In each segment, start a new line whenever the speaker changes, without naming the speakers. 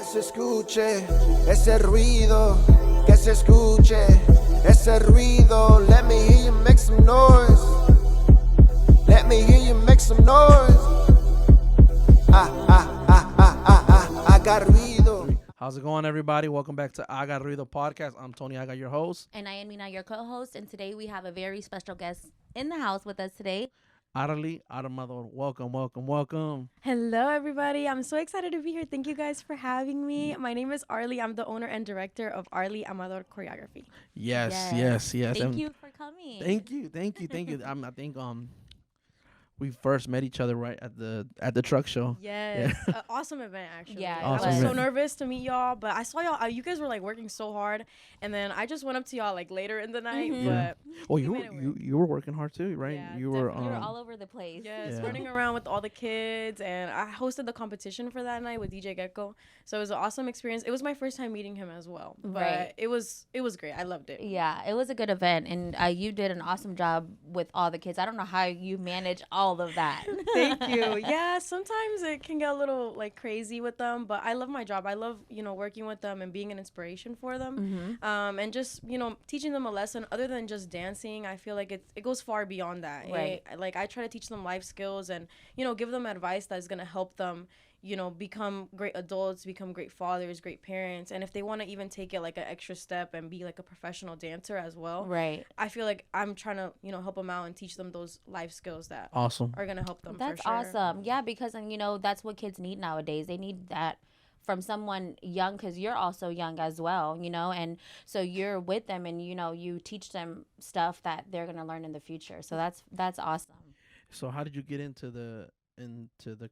Que se escuche ese ruido, que se escuche ese ruido. Let me hear you make some noise. Let me hear you make some noise. I got ruido.
How's it going, everybody? Welcome back to I Got Ruido podcast. I'm Tony. I got your host.
And I am Mina, your co-host. And today we have a very special guest in the house with us today.
Arly, Amador. Welcome.
Hello, everybody. I'm so excited to be here. Thank you guys for having me. My name is Arly. I'm the owner and director of Arly Amador Choreography.
Yes.
Thank you for coming.
Thank you. I think we first met each other right at the truck show.
Yes. Awesome event, actually.
Yeah,
Awesome
I was so
event.
nervous to meet y'all, but I saw y'all. You guys were like working so hard, and then I just went up to y'all like later in the night.
Mhm.
Yeah.
But
Well,
we
you
made it work.
were working hard too, right?
Yeah,
you were
definitely.
You were all over the place.
Yes,
Yeah.
running around with all the kids, and I hosted the competition for that night with DJ Gecko. So it was an awesome experience. It was my first time meeting him as well, but
Right.
it was great. I loved it.
Yeah, it was a good event. And you did an awesome job with all the kids. I don't know how you manage all of that.
Thank you. Yeah, sometimes it can get a little like crazy with them, but I love my job. I love, working with them and being an inspiration for them.
Mhm.
And just, teaching them a lesson other than just dancing. I feel like it goes far beyond that.
Right.
Like I try to teach them life skills and, give them advice that's going to help them, become great adults, become great fathers, great parents. And if they want to even take it like an extra step and be like a professional dancer as well,
Right.
I feel like I'm trying to, help them out and teach them those life skills that
awesome.
are going to help them.
That's
for sure.
awesome. Yeah, because, and that's what kids need nowadays. They need that from someone young, because you're also young as well, and so you're with them and, you teach them stuff that they're going to learn in the future. So that's awesome.
So how did you get into the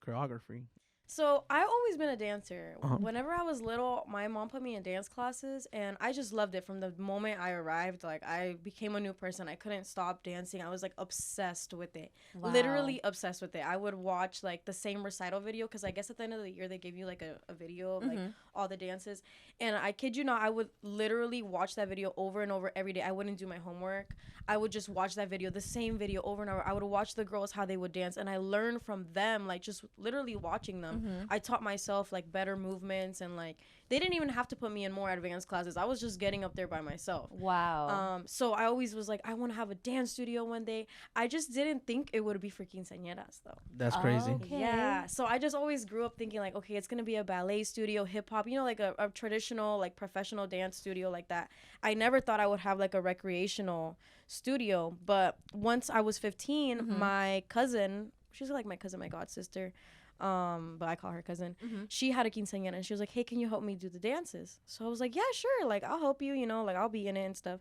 choreography?
So I always been a dancer.
Uh-huh.
Whenever I was little, my mom put me in dance classes, and I just loved it from the moment I arrived. Like I became a new person. I couldn't stop dancing. I was like obsessed with it.
Wow.
Literally obsessed with it. I would watch like the same recital video because I guess at the end of the year they give you like a video of like all the dances. And I kid you not, I would literally watch that video over and over every day. I wouldn't do my homework. I would just watch that video, the same video over and over. I would watch the girls how they would dance, and I learned from them, like just literally watching them. I taught myself like better movements, and like they didn't even have to put me in more advanced classes. I was just getting up there by myself.
Wow.
So I always was like, I want to have a dance studio one day. I just didn't think it would be for quinceañeras though.
That's crazy.
Okay.
Yeah. So I just always grew up thinking like, okay, it's going to be a ballet studio, hip hop, like a traditional, like professional dance studio like that. I never thought I would have like a recreational studio. But once I was 15, my cousin, she's like my cousin, my god sister, but I call her cousin. She had a quinceañera, and she was like, hey, can you help me do the dances? So I was like, yeah, sure. Like, I'll help you, like I'll be in it and stuff.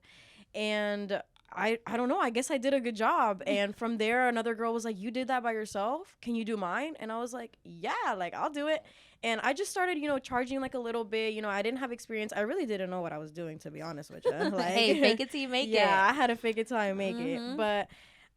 And I don't know, I guess I did a good job. And from there, another girl was like, you did that by yourself? Can you do mine? And I was like, yeah, like I'll do it. And I just started, charging like a little bit. I didn't have experience. I really didn't know what I was doing, to be honest with you. Like,
Hey, fake it till you make it.
Yeah, I had to fake it till I make it. But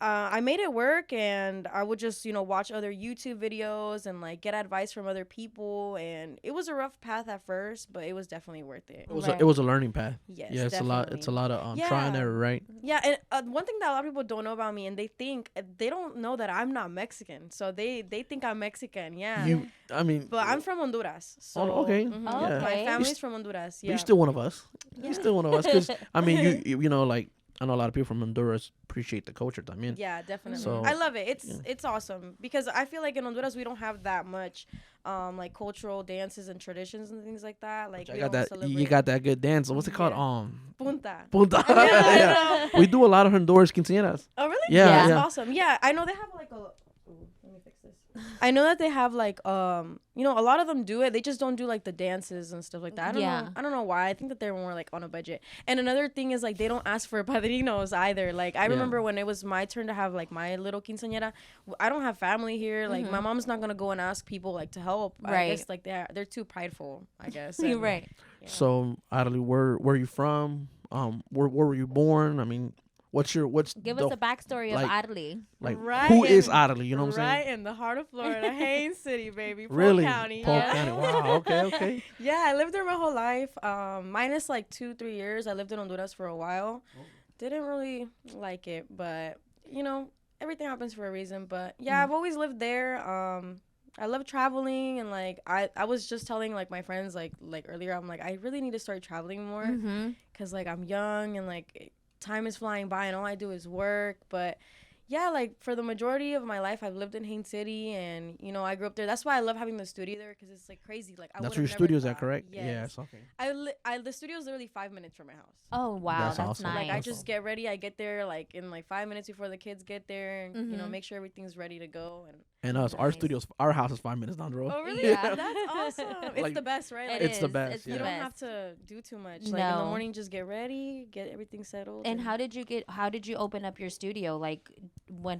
I made it work, and I would just, watch other YouTube videos and like get advice from other people. And it was a rough path at first, but it was definitely worth it.
It was a learning path.
Yes,
Yeah, it's a lot of try and error, right?
Yeah, and one thing that a lot of people don't know about me, and they don't know that I'm not Mexican, so they think I'm Mexican. Yeah, but I'm from Honduras. So,
Oh, okay.
Oh,
Yeah.
okay.
My family's from Honduras.
But
Yeah,
you're still one of us.
Yeah.
You're still one of us, because you know, like I know a lot of people from Honduras appreciate the culture. I mean,
Yeah, definitely.
So,
I love it. It's awesome because I feel like in Honduras we don't have that much like cultural dances and traditions and things like that. Like
I
we
got
don't
that.
celebrate
You got that good dance. What's it called?
punta.
Punta.
Yeah, I
Yeah.
know.
We do a lot of Honduras quinceañeras.
Oh really?
Yeah,
That's
yeah.
awesome. Yeah, I know they have like let me fix this. I know that they have like a lot of them do it. They just don't do like the dances and stuff like that. I don't know why. I think that they're more like on a budget. And another thing is like they don't ask for padrinos either. Like I remember when it was my turn to have like my little quinceañera, I don't have family here. Like my mom's not gonna go and ask people like to help. I
Right.
guess like they're too prideful, I guess.
You're
And,
right.
yeah.
So, Arly, where are you from? Where were you born? I mean, what's
Give us a backstory of Arly.
like
Right
who is
in-
Arly? You know what I'm
right
saying?
in the heart of Florida, Haines City, baby. Polk
Really?
County.
Polk
yeah.
County. Wow. Okay.
Yeah, I lived there my whole life. Minus like 2-3 years. I lived in Honduras for a while. Didn't really like it, but everything happens for a reason. But yeah, I've always lived there. I love traveling, and like I was just telling like my friends like earlier, I'm like I really need to start traveling more, because like I'm young and like time is flying by and all I do is work. But yeah, like for the majority of my life I've lived in Haines City, and you know I grew up there. That's why I love having the studio there, because it's like crazy. Like
That's where your studio's at, correct?
Yes.
Yes, okay.
The studio's literally 5 minutes from my house.
Oh wow,
That's
that's
awesome.
nice.
Like I just get ready, I get there like in like 5 minutes before the kids get there, and you know make sure everything's ready to go.
And us, our house is 5 minutes down the road.
Oh really?
Yeah.
That's awesome. It's
Like,
the best, right? Like,
It's the best.
It's
yeah.
the
you don't
best.
have to do too much. Like in the
No.
morning, just get ready, get everything settled.
And how did you open up your studio? Like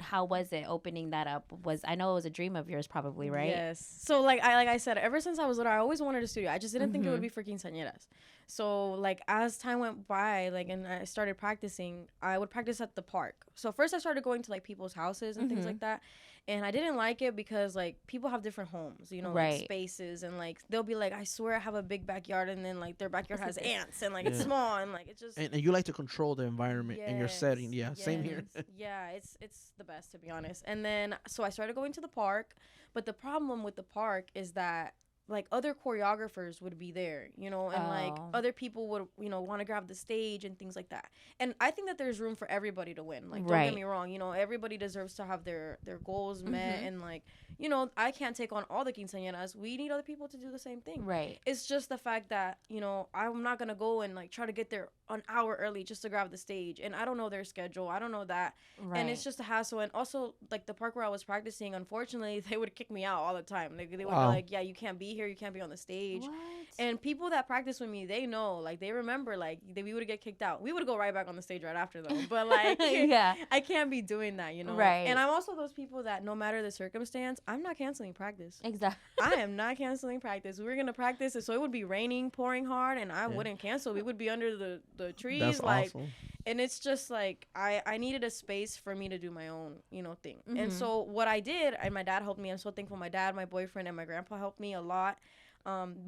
how was it opening that up? I know it was a dream of yours probably, right?
Yes. So like I said, ever since I was little, I always wanted a studio. I just didn't think it would be for quinceañeras. So like as time went by, like and I started practicing, I would practice at the park. So first I started going to like people's houses and things like that. And I didn't like it because like people have different homes, you know,
Right.
like spaces, and like they'll be like, I swear I have a big backyard, and then like their backyard has ants, and like it's small, and like it's just
And you like to control the environment and your setting. Yeah, same here.
Yeah, it's the best, to be honest. And then so I started going to the park, but the problem with the park is that like other choreographers would be there, you know, and like other people would, you know, want to grab the stage and things like that. And I think that there's room for everybody to win. Like, don't get me wrong, you know, everybody deserves to have their goals met, and like, you know, I can't take on all the quinceañeras. We need other people to do the same thing.
Right.
It's just the fact that, you know, I'm not gonna go and like try to get there an hour early just to grab the stage, and I don't know their schedule. I don't know that, and it's just a hassle. And also, like the park where I was practicing, unfortunately, they would kick me out all the time. They would be like, yeah, you can't be here, you can't be on the stage.
What?
And people that practice with me, they know, like they remember, like we would get kicked out. We would go right back on the stage right after though. But like,
yeah,
I can't be doing that, you know.
Right.
And I'm also those people that no matter the circumstance, I'm not canceling practice.
Exactly.
I am not canceling practice. We were gonna practice, so it would be raining, pouring hard, and I wouldn't cancel. We would be under the trees,
That's
like,
awesome.
and it's just like I needed a space for me to do my own, you know, thing. And so what I did, and my dad helped me. I'm so thankful. My dad, my boyfriend, and my grandpa helped me a lot.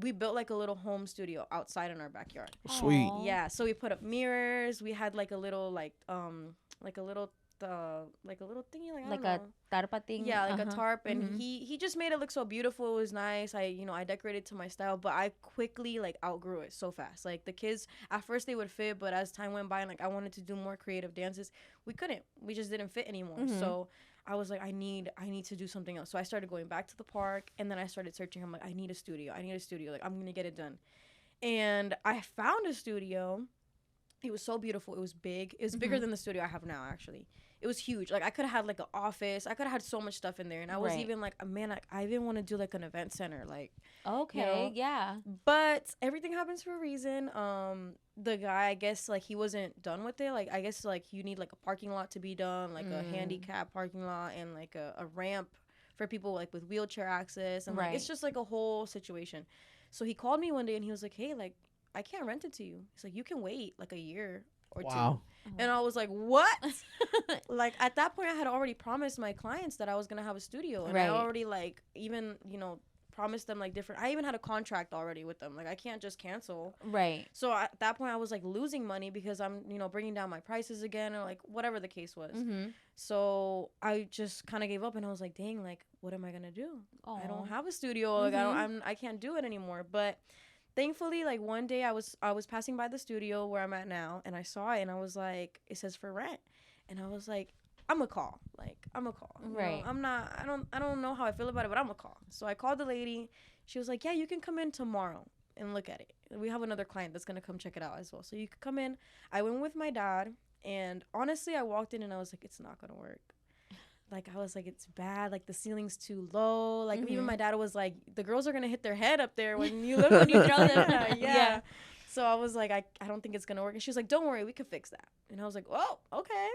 We built like a little home studio outside in our backyard.
Sweet.
Aw.
Yeah, so we put up mirrors. We had like a little like a little thingy, like I don't
Like a
know.
tarpa thing.
Yeah, like a tarp, and he just made it look so beautiful. It was nice. I decorated to my style, but I quickly like outgrew it so fast. Like the kids at first they would fit, but as time went by and like I wanted to do more creative dances, we couldn't. We just didn't fit anymore. So I was like, I need to do something else. So I started going back to the park, and then I started searching. I'm like, I need a studio. Like I'm gonna get it done. And I found a studio. It was so beautiful. It was big. It was bigger than the studio I have now, actually. It was huge. Like I could have had like an office. I could have had so much stuff in there. And I was even like, man, I even want to do like an event center. Like,
Okay.
you know?
Yeah.
But everything happens for a reason. The guy, I guess, like he wasn't done with it. Like I guess like you need like a parking lot to be done, like a handicap parking lot, and like a ramp for people like with wheelchair access, and like it's just like a whole situation. So he called me one day and he was like, hey, like I can't rent it to you. He's like, you can wait like a year or two. And I was like, what? Like at that point I had already promised my clients that I was gonna have a studio, and I already like even, you know, promised them like different. I even had a contract already with them. Like I can't just cancel.
Right.
So at that point I was like losing money because I'm, you know, bringing down my prices again, or like whatever the case was. So I just kind of gave up, and I was like, dang, like what am I gonna do? I don't have a studio. Like I can't do it anymore. But thankfully, like one day I was passing by the studio where I'm at now, and I saw it, and I was like, it says for rent, and I was like, I'm gonna call.
Right.
You know, I don't know how I feel about it, but I'm gonna call. So I called the lady. She was like, yeah, you can come in tomorrow and look at it. We have another client that's gonna come check it out as well. So you could come in. I went with my dad, and honestly, I walked in and I was like, it's not gonna work. Like, I was like, it's bad. Like, the ceiling's too low. Like, even my dad was like, the girls are going to hit their head up there when you throw them. Yeah. So I was like, I don't think it's going to work. And she was like, don't worry, we can fix that. And I was like, oh, okay.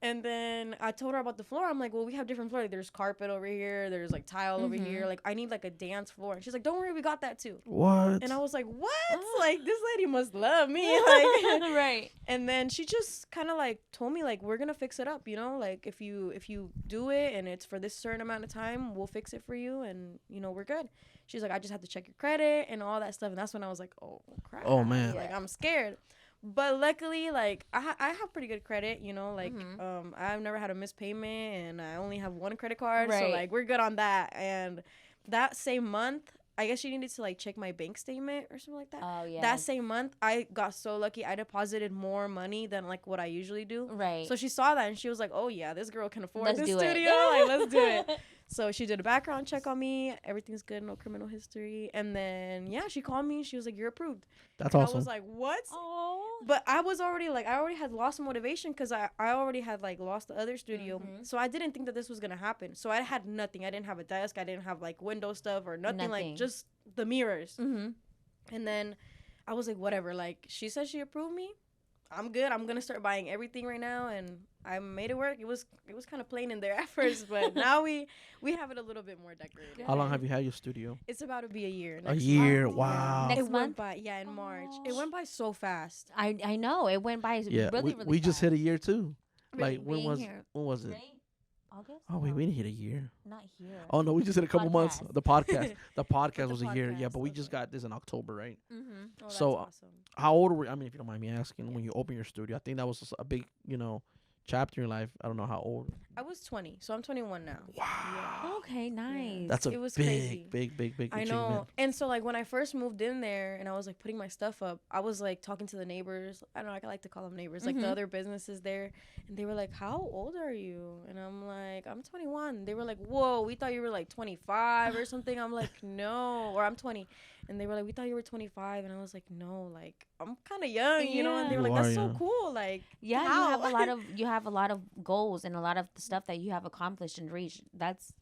And then I told her about the floor. I'm like, well, we have different floors. Like, there's carpet over here. There's, like, tile over here. Like, I need, like, a dance floor. And she's like, don't worry, we got that, too.
What?
And I was like, what? Like, this lady must love me. Like,
right.
And then she just kind of, like, told me, like, we're going to fix it up, you know? Like, if you do it and it's for this certain amount of time, we'll fix it for you. And, you know, we're good. She's like, I just have to check your credit and all that stuff. And that's when I was like, oh, crap.
Oh, man.
Like, I'm scared. But luckily, like, I have pretty good credit, you know, like, I've never had a missed payment, and I only have one credit card, so, like, we're good on that. And that same month, I guess she needed to like check my bank statement or something like that.
Oh yeah.
That same month, I got so lucky. I deposited more money than like what I usually do.
Right.
So she saw that and she was like, "Oh yeah, this girl can afford
Let's
this
do it."
studio. Like, let's do it." So she did a background check on me. Everything's good, no criminal history. And then yeah, she called me. She was like, "You're approved."
That's
And
awesome.
I was like, "What?"
Oh.
But I was already like, I already had lost motivation because I already had like lost the other studio.
Mhm.
So I didn't think that this was gonna happen. So I had nothing. I didn't have a desk. I didn't have like window stuff or nothing. Like
Nothing.
just the mirrors.
Mhm.
And then I was like, whatever. Like she said she approved me. I'm good. I'm gonna start buying everything right now, and I made it work. It was kind of plain in there at first, but now we have it a little bit more decorated.
How long have you had your studio?
It's about to be a year.
A
next
year.
month.
Wow.
Next
It went
month?
by in March. It
Oh.
went by so fast.
I know it went by
Yeah.
really really
we just hit
fast.
a year too.
Really?
Like when
Being
was
here.
when was it?
Right? August?
Oh wait,
No,
we didn't hit a year.
not here.
Oh no, we just hit a couple months.
Podcast.
The podcast. The podcast
the
was a year. Yeah,
podcast,
but we just
okay.
got this in October, right?
Mm-hmm.
Oh, that's
So,
awesome.
How old were? I mean, if you don't mind me asking, when you opened your studio, I think that was a big, chapter in your life. I don't know how old.
I was 20, so I'm 21 now.
Wow.
Okay, nice.
That's a
It was
big,
crazy.
big
I
achievement.
know. And so like when I first moved in there and I was like putting my stuff up, I was like talking to the neighbors. I don't know, I like to call them neighbors, like the
Mhm.
other businesses there. And they were like, "How old are you?" And I'm like, "I'm 21." They were like, "Whoa, we thought you were like 25 or something." I'm like, "No," or I'm 20. And they were like, "We thought you were 25." And I was like, "No, like I'm kind of young, you know." And they were
You
like,
are
"That's so
young.
cool." Like,
Yeah,
how?
you have a lot of goals and a lot of the stuff that you have accomplished and reached.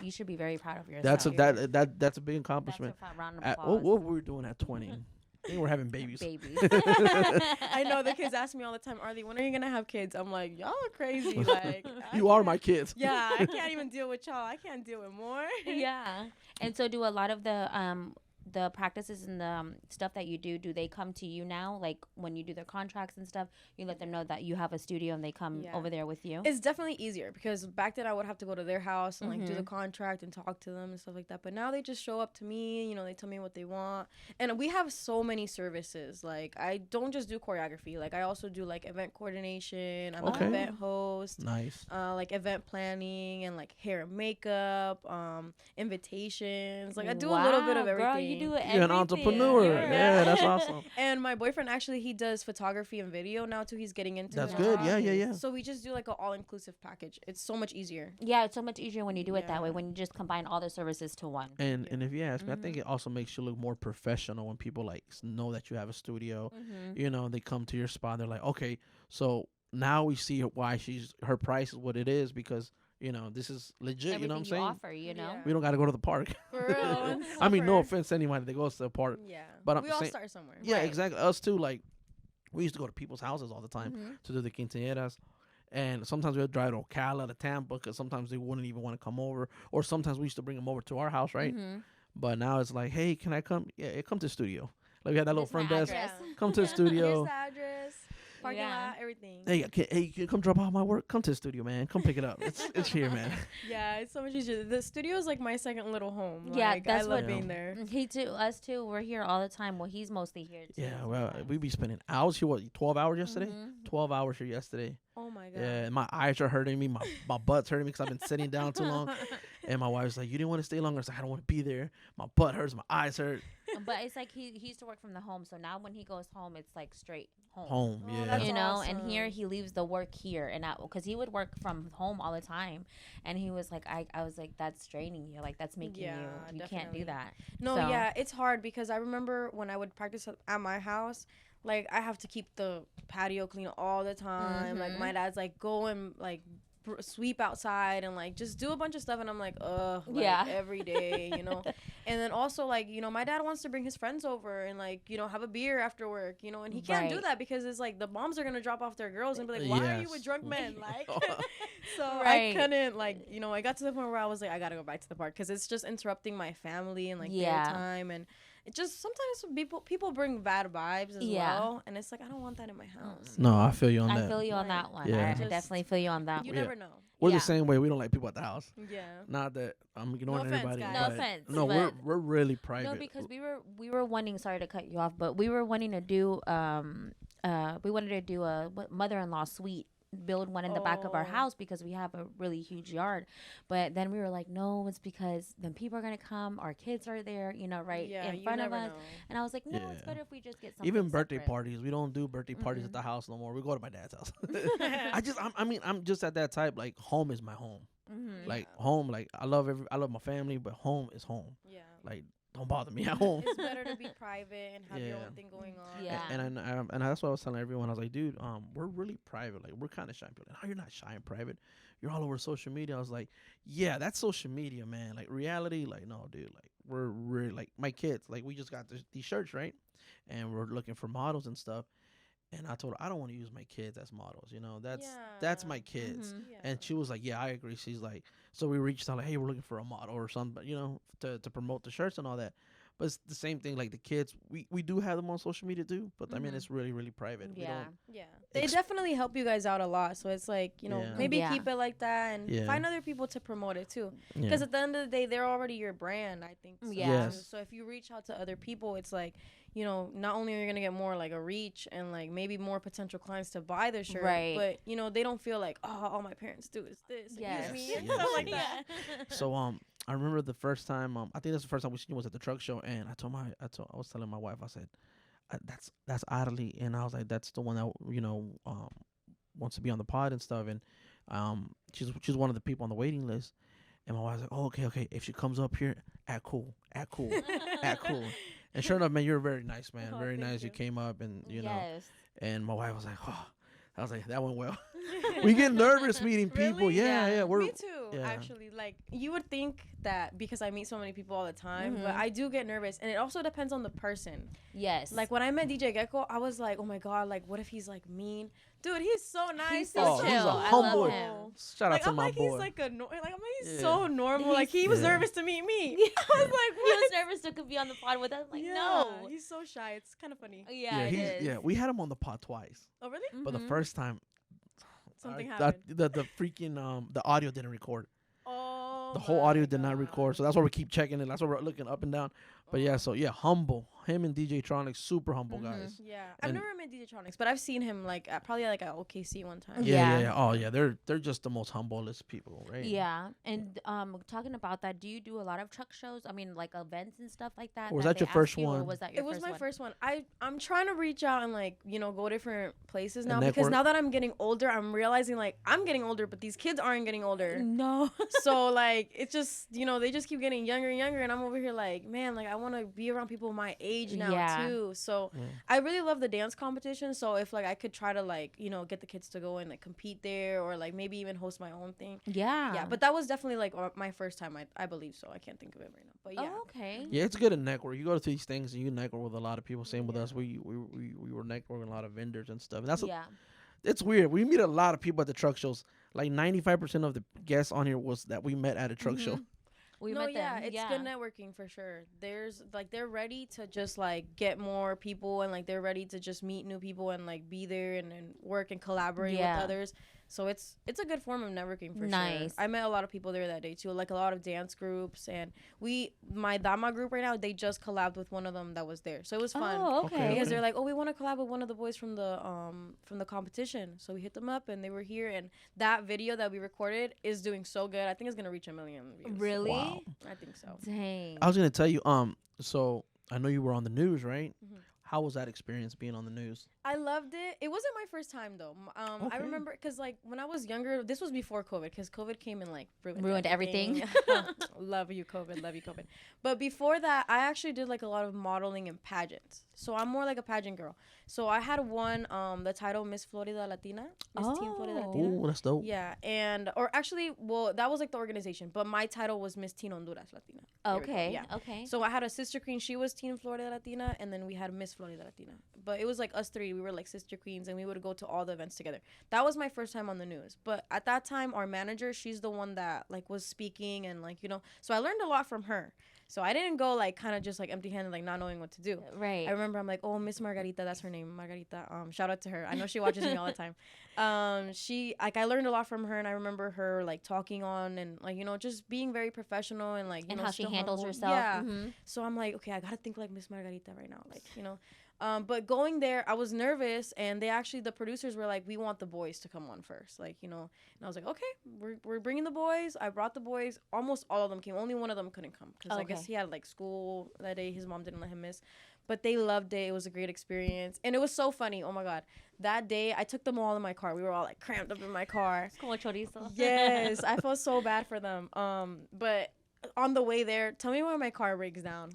You should be very proud of yourself.
That's a
Thank
that's a big
That's
accomplishment.
a round of
At,
applause.
what were we doing at 20? I think we're having babies.
Babies.
I know the kids ask me all the time, "Arly, when are you gonna have kids?" I'm like, "Y'all are crazy." Like,
You are my kids.
Yeah, I can't even deal with y'all. I can't deal with more.
Yeah. And so do a lot of the practices and the stuff that you do they come to you now? Like when you do their contracts and stuff, you let them know that you have a studio and they come
Yeah.
over there with you?
It's definitely easier because back then I would have to go to their house and like do the
Mhm.
contract and talk to them and stuff like that. But now they just show up to me, they tell me what they want. And we have so many services. Like I don't just do choreography. Like I also do like event coordination. I'm
Okay.
an event host.
Nice.
Like event planning and like hair and makeup, invitations. Like I do a little bit of
Wow,
everything.
Girl, you do everything.
You're an entrepreneur.
Yeah.
Yeah, that's awesome.
And my boyfriend actually he does photography and video now too. He's getting into
That's
it.
good. Yeah.
So we just do like an all-inclusive package. It's so much easier.
Yeah, it's so much easier when you do it that way,
Yeah.
when you just combine all the services to one.
And
Yeah.
and if you ask me, I
Mhm.
think it also makes you look more professional when people like know that you have a studio.
Mm-hmm.
They come to your spot. They're like, okay, so now we see why her price is what it is because this is legit.
Everything
You know what I'm
you
saying?
offer, you know?
Yeah.
We don't got to go to the park.
For real.
I mean, no
Super.
offense to anybody that goes to the park.
Yeah.
But I'm
we all
saying-
start somewhere.
Yeah,
Right.
exactly. Us too. Like we used to go to people's houses all the time
Mhm.
to do the quinceañeras. And sometimes we would drive to Ocala, to Tampa, because sometimes they wouldn't even want to come over. Or sometimes we used to bring them over to our house, right?
Mhm.
But now it's like, hey, can I come? Yeah, come to the studio. Like we had that little
Here's my
front desk.
address.
Come to the
Here's
studio.
the address, parking
Yeah.
lot, everything.
Hey, can you come drop off my work? Come to the studio, man. Come pick it up. It's here, man.
Yeah, it's so much easier. The studio is like my second little home.
Yeah,
Like,
that's
I love
what-
being there.
He too, us too. We're here all the time. Well, he's mostly here too.
Yeah, well, we be spending hours here. What, 12 hours yesterday?
Mhm.
12 hours here yesterday.
Oh my god.
Yeah, and my eyes are hurting me. My butt's hurting me because I've been sitting down too long. And my wife's like, you didn't want to stay longer. I was like, I don't want to be there. My butt hurts. My eyes hurt.
But it's like he used to work from the home, so now when he goes home, it's like straight home.
Home,
Oh,
yeah.
that's
You know, and here
awesome.
he leaves the work here, and because he would work from home all the time, and he was like, I was like, that's draining you, like that's making
Yeah,
you can't
definitely.
do that.
No,
So-
yeah, it's hard because I remember when I would practice at my house, like I have to keep the patio clean all the time. Like
Mhm.
my dad's like go and like sweep outside and like just do a bunch of stuff, and I'm like, ugh, like,
Yeah.
every day, And then also like my dad wants to bring his friends over and like have a beer after work, and he can't do
Right.
that because it's like the moms are gonna drop off their girls and be like, why are you
Yes.
with drunk men? Like, so
Right.
I couldn't I got to the point where I was like, I gotta go back to the park because it's just interrupting my family and like
Yeah.
their time, and it just sometimes people bring bad vibes as
Yeah.
well, and it's like I don't want that in my house.
No, I feel you on
I
that.
feel you on
Right.
that one.
Yeah.
I
Just-
definitely feel you on that
You
one.
Yeah.
never know.
We're
Yeah.
the same way. We don't like people at the house.
Yeah.
Not that I'm ignoring
offense,
everybody.
guys.
No
but-
offense,
No,
but-
we're really private.
No, because we were wanting. Sorry to cut you off, but we were wanting to do we wanted to do a mother-in-law suite build one in the back of our
Oh.
house because we have a really huge yard. But then we were like, no, it's because then people are gonna come, our kids are there, you know, right
Yeah,
in
you
front of
never
us.
know.
And I was like, no, it's
Yeah.
better if we just get something
Even birthday
separate.
parties, we don't do birthday parties at the house no more. We go to my dad's house. I'm just at that type. Like home is my home.
Mhm.
Like home, like I love my family, but home is home.
Yeah.
Like don't bother me at home.
It's better to be private and have your
Yeah.
own thing going on.
Yeah.
And that's what I was telling everyone. I was like, dude, we're really private. Like we're kind of shy. People, like, oh, you're not shy and private. You're all over social media. I was like, yeah, that's social media, man. Like reality, like no, dude. Like we're really like my kids. Like we just got these shirts, right? And we're looking for models and stuff. And I told her I don't want to use my kids as models. You know, that's my kids.
Mhm.
Yeah.
And she was like, yeah, I agree. She's like, so we reached out like, hey, we're looking for a model or something, you know, to promote the shirts and all that. But it's the same thing. Like the kids, we do have them on social media too. But I mean,
Mhm.
it's really, really private. We
Yeah.
don't,
Yeah. They
Ex-
definitely help you guys out a lot. So it's like, you know,
Yeah.
maybe
Yeah.
keep it like that and
Yeah.
find other people to promote it too.
yeah.
Because at the end of the day, they're already your brand, I think. So
Yeah.
Yes.
too. So if you reach out to other people, it's like, you know, not only are you going to get more like a reach and like maybe more potential clients to buy their shirt,
Right.
but, you know, they don't feel like, oh, all my parents do is this. and
Yes.
use me and
Yes.
stuff like that.
So I remember the first time I think that's the first time we seen you was at the truck show, and I was telling my wife, I said, that's Arly, and I was like, that's the one that wants to be on the pod and stuff, and she's one of the people on the waiting list, and my wife's like, oh okay, if she comes up here, act cool, act cool. And sure enough, man, you're very nice, man,
Oh,
very
thank
nice. You
you.
came up, and you know,
Yes.
and my wife was like, oh, I was like, that went well. We get nervous meeting people.
Really?
Yeah,
Yeah.
we're
Me too,
yeah.
actually. Like, you would think that because I meet so many people all the time, but
Mhm.
I do get nervous. And it also depends on the person.
Yes.
Like, when I met DJ Gecko, I was like, oh my God, like, what if he's like mean? Dude, he's so nice.
He's so
Oh, he's a
chill. I
humble.
love him.
Shout out
Like,
to
I'm
my
like,
boy.
he's like he's
Yeah.
so normal. Like, he was
Yeah.
nervous to meet me. I was like,
he
what?
was nervous to be on the pod with us. Like,
Yeah,
no.
he's so shy. It's kind of funny.
Yeah, it is.
yeah. We had him on the pod twice,
Oh, really?
but the
Mhm.
first time,
Something
the
happened.
the freaking the audio didn't record.
Oh,
The whole
my
audio did not record,
God.
so that's why we keep checking it. That's why we're looking up and down. But yeah, so yeah, humble. Him and DJ Tronic, super humble
Mhm.
guys.
Yeah, I've
And-
never met DJ Tronics, but I've seen him like probably like at OKC one time.
Yeah.
Oh yeah, they're just the most humblest people, right?
Yeah, and talking about that, do you do a lot of truck shows? I mean, like events and stuff like that.
Or was
that
that your
they
first
ask you, or
one?
was that your
It was
first
my
one?
first one. I'm trying to reach out and like, you know, go different places
And
now because
network.
now that I'm getting older, I'm realizing like I'm getting older, but these kids aren't getting older.
No.
So like it's just, you know, they just keep getting younger and younger, and I'm over here like, man, like I want to be around people my age now
Yeah.
too. So
Yeah.
I really love the dance competition. So if like I could try to like, you know, get the kids to go and like compete there, or like maybe even host my own thing.
Yeah.
Yeah, but that was definitely like my first time. I believe so. I can't think of it right now, but yeah.
Oh, okay.
Yeah, it's good to network. You go to these things and you network with a lot of people. Same with
Yeah.
us. We were networking a lot of vendors and stuff. And that's
Yeah.
it's weird. We meet a lot of people at the truck shows. Like 95% of the guests on here was that we met at a truck show.
Mhm. We
No,
met
yeah,
them.
it's
yeah.
good networking for sure. There's like they're ready to just like get more people, and like they're ready to just meet new people and like be there and work and collaborate
Yeah.
with others. So it's a good form of networking for sure.
Nice.
I met a lot of people there that day too, like a lot of dance groups, and my Dama group right now, they just collabed with one of them that was there. So it was fun.
Oh,
Okay.
okay.
Because they're like, oh, we want to collab with one of the boys from the competition. So we hit them up, and they were here. And that video that we recorded is doing so good. I think it's gonna reach 1 million views.
Really?
Wow.
I think so.
Dang.
I was gonna tell you. So I know you were on the news, right?
Mhm.
How was that experience being on the news?
I loved it. It wasn't my first time though. I
Okay.
remember because like when I was younger, this was before COVID, because COVID came and like
Ruined everything.
Love you, COVID. Love you, COVID. But before that, I actually did like a lot of modeling and pageants. So I'm more like a pageant girl. So I had won the title Miss Florida Latina, Miss Teen Florida
Oh.
Latina.
Ooh, that's dope.
Yeah, or actually, well, that was like the organization, but my title was Miss Teen Honduras Latina. There we go,
Okay.
Yeah.
Okay.
So I had a sister queen. She was Teen Florida Latina, and then we had Miss Florida Latina. But it was like us three. We were like sister queens, and we would go to all the events together. That was my first time on the news. But at that time, our manager, she's the one that like was speaking and like, you know. So I learned a lot from her. So I didn't go like kind of just like empty-handed, like not knowing what to do.
Right.
I remember I'm like, oh, Miss Margarita, that's her name, Margarita. Shout out to her. I know she watches me all the time. She like I learned a lot from her, and I remember her like talking on and like, you know, just being very professional and like, you
and
know,
how she
still
handles
humble.
herself.
Yeah.
Mhm.
So I'm like, okay, I gotta think like Miss Margarita right now, like, you know. But going there, I was nervous, and the producers were like, we want the boys to come on first, like, you know. And I was like, okay, we're bringing the boys. I brought the boys. Almost all of them came. Only one of them couldn't come because I guess he had like school that day. His mom didn't let him miss. But they loved it. It was a great experience, and it was so funny. Oh my god, that day I took them all in my car. We were all like cramped up in my car.
Como chorizo.
Yes, I felt so bad for them. But on the way there, tell me why my car breaks down.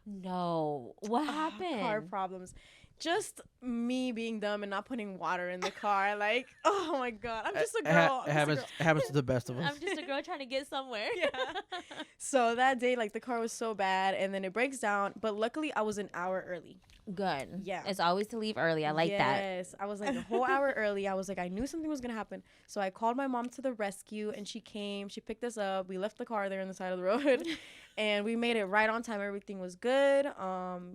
No. What happened?
Car problems. Just me being dumb and not putting water in the car. Like, oh my god, I'm just a girl.
It happens to the best of us.
I'm just a girl trying to get somewhere.
Yeah. So that day, like, the car was so bad, and then it breaks down. But luckily, I was an hour early.
Good.
Yeah.
It's always to leave early. I like that.
Yes. I was like a whole hour early. I was like, I knew something was going to happen. So I called my mom to the rescue, and she came. She picked us up. We left the car there on the side of the road, and we made it right on time. Everything was good.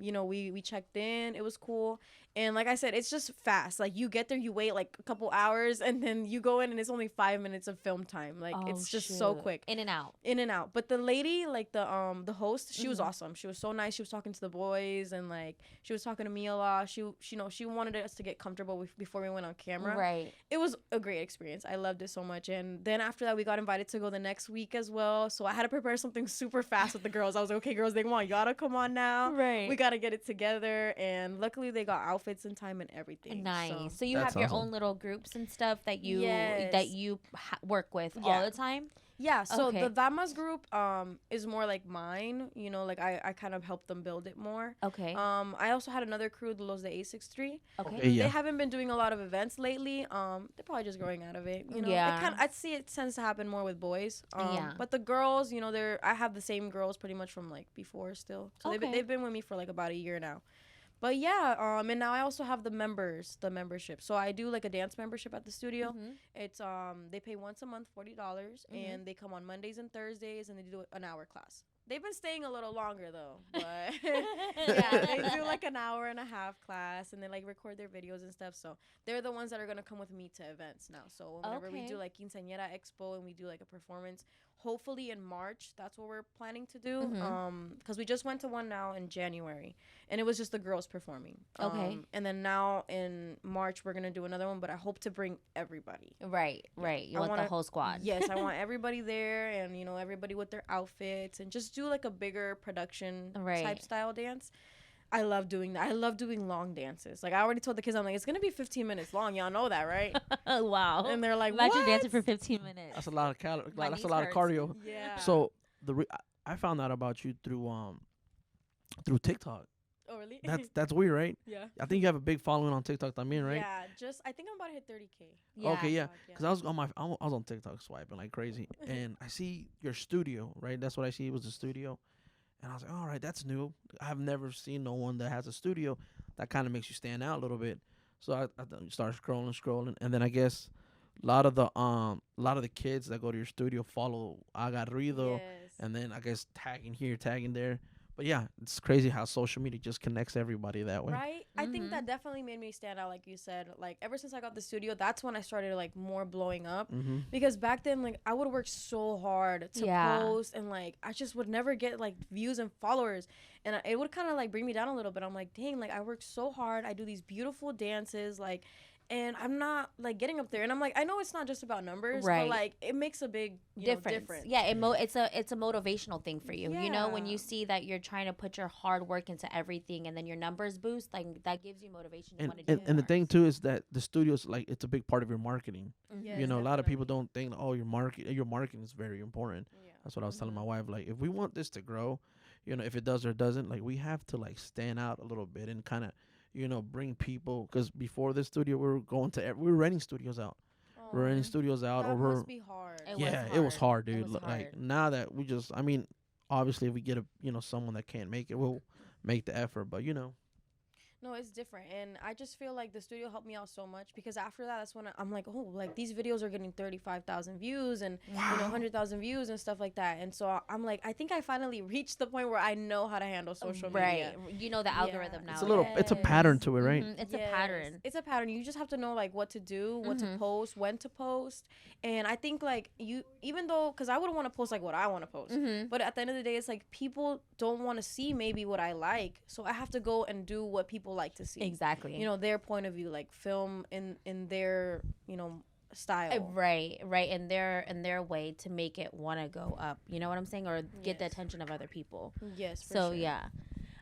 You know, we checked in. It was cool. And like I said, it's just fast. Like, you get there, you wait like a couple hours, and then you go in, and it's only 5 minutes of film time. Like, it's just so quick.
In and out.
In and out. But the lady, like the host, she was awesome. She was so nice. She was talking to the boys, and like she was talking to me a lot. She wanted us to get comfortable before we went on camera.
Right.
It was a great experience. I loved it so much. And then after that, we got invited to go the next week as well. So I had to prepare something super fast with the girls. I was like, okay, girls, you gotta come on now.
Right.
We gotta get it together. And luckily, they got outfits in time and everything.
Nice. So you
That's
have your
awesome.
own little groups and stuff that you
Yes.
work with
Yeah.
all the time.
Yeah, so
Okay.
the Damas group is more like mine, you know, like I kind of helped them build it more.
Okay.
I also had another crew, the Los de A63.
Okay.
Yeah.
They haven't been doing a lot of events lately. They're probably just growing out of it, you know.
Yeah.
I'd see it tends to happen more with boys.
Yeah.
But the girls, you know, I have the same girls pretty much from like before still. So
Okay.
they've been with me for like about a year now. But yeah, and now I also have the membership. So I do like a dance membership at the studio.
Mhm.
It's they pay once a month $40, and they come on Mondays and Thursdays, and they do an hour class. They've been staying a little longer though, but yeah, they do like an hour and a half class, and they like record their videos and stuff. So they're the ones that are gonna come with me to events now. So whenever we
Okay.
do like Quinceañera Expo and we do like a performance, hopefully in March, that's what we're planning to do. Because we just went to one now in January, and it was just the girls performing.
Okay.
And then now in March we're gonna do another one, but I hope to bring everybody.
Right. You
I
want the
wanna-
whole squad.
Yes, I want everybody there, and you know, everybody with their outfits, and just do like a bigger production
Right.
type style dance. I love doing that. I love doing long dances. Like, I already told the kids, I'm like, it's gonna be 15 minutes long. Y'all know that, right?
Wow.
And they're like,
Imagine
what?
dancing for 15 minutes.
That's a lot of calories.
My
That's a
knees
lot of
hurts.
cardio.
Yeah.
So I found out about you through TikTok.
Oh, really?
That's weird, right?
yeah.
I think you have a big following on TikTok, también, right?
Yeah. I think I'm about to hit 30K.
Okay, yeah.
TikTok,
Because I was on TikTok swiping like crazy, and I see your studio, right? That's what I see. It was a studio, and I was like, all right, that's new. I've never seen no one that has a studio. That kind of makes you stand out a little bit. So I started scrolling, and then I guess a lot of the kids that go to your studio follow Agarrido,
Yes.
and then I guess tagging here, tagging there. But yeah, it's crazy how social media just connects everybody that way.
Right? I think
Mhm.
that definitely made me stand out, like you said. Like, ever since I got the studio, that's when I started, like, more blowing up.
Mm-hmm.
Because back then, like, I would work so hard to
Yeah.
post, and, like, I just would never get, like, views and followers. And it would kind of, like, bring me down a little bit. I'm like, dang, like, I work so hard. I do these beautiful dances, like, and I'm not, like, getting up there. And I'm like, I know it's not just about numbers,
Right.
but, like, it makes a big difference.
Yeah, it's a motivational thing for you. You know, when
Yeah.
you see that you're trying to put your hard work into everything, and then your numbers boost, like that gives you motivation to want to do
And the
more.
thing too is that the studio's like it's a big part of your marketing.
Yes,
You know, a lot of people
definitely.
don't think, oh, your marketing is very important.
Yeah.
That's what I was telling my wife. Like, if we want this to grow, you know, if it does or doesn't, like, we have to like stand out a little bit and kind of, you know, bring people. Because before this studio, we were renting studios out. We were renting studios out,
That
or we're
must be hard.
It
yeah,
was
it was
hard.
hard,
It
dude.
was
Like
hard.
now that we just, I mean, obviously, if we get someone that can't make it, we'll make the effort. But you know,
No, it's different. And I just feel like the studio helped me out so much, because after that, that's when I'm like, oh, like, these videos are getting 35,000 views and, you know, 100,000 views and stuff like that. And so I'm like, I think I finally reached the point where I know how to handle social media.
Right. You know the algorithm now.
it's a pattern to it, right?
It's a
Yes,
pattern.
It's a pattern. You just have to know, like, what to do, what to
Mhm.
post, when to post. And I think, like, even though, because I wouldn't want to post, like, what I want to post.
Mhm.
But at the end of the day, it's like people don't want to see maybe what I like. So I have to go and do what people people like to see.
Exactly.
You know, their point of view, like film in their, you know, style.
Right, in their way to make it want to go up. You know what I'm saying, or get the attention of other people.
Yes. For
So
sure.
yeah,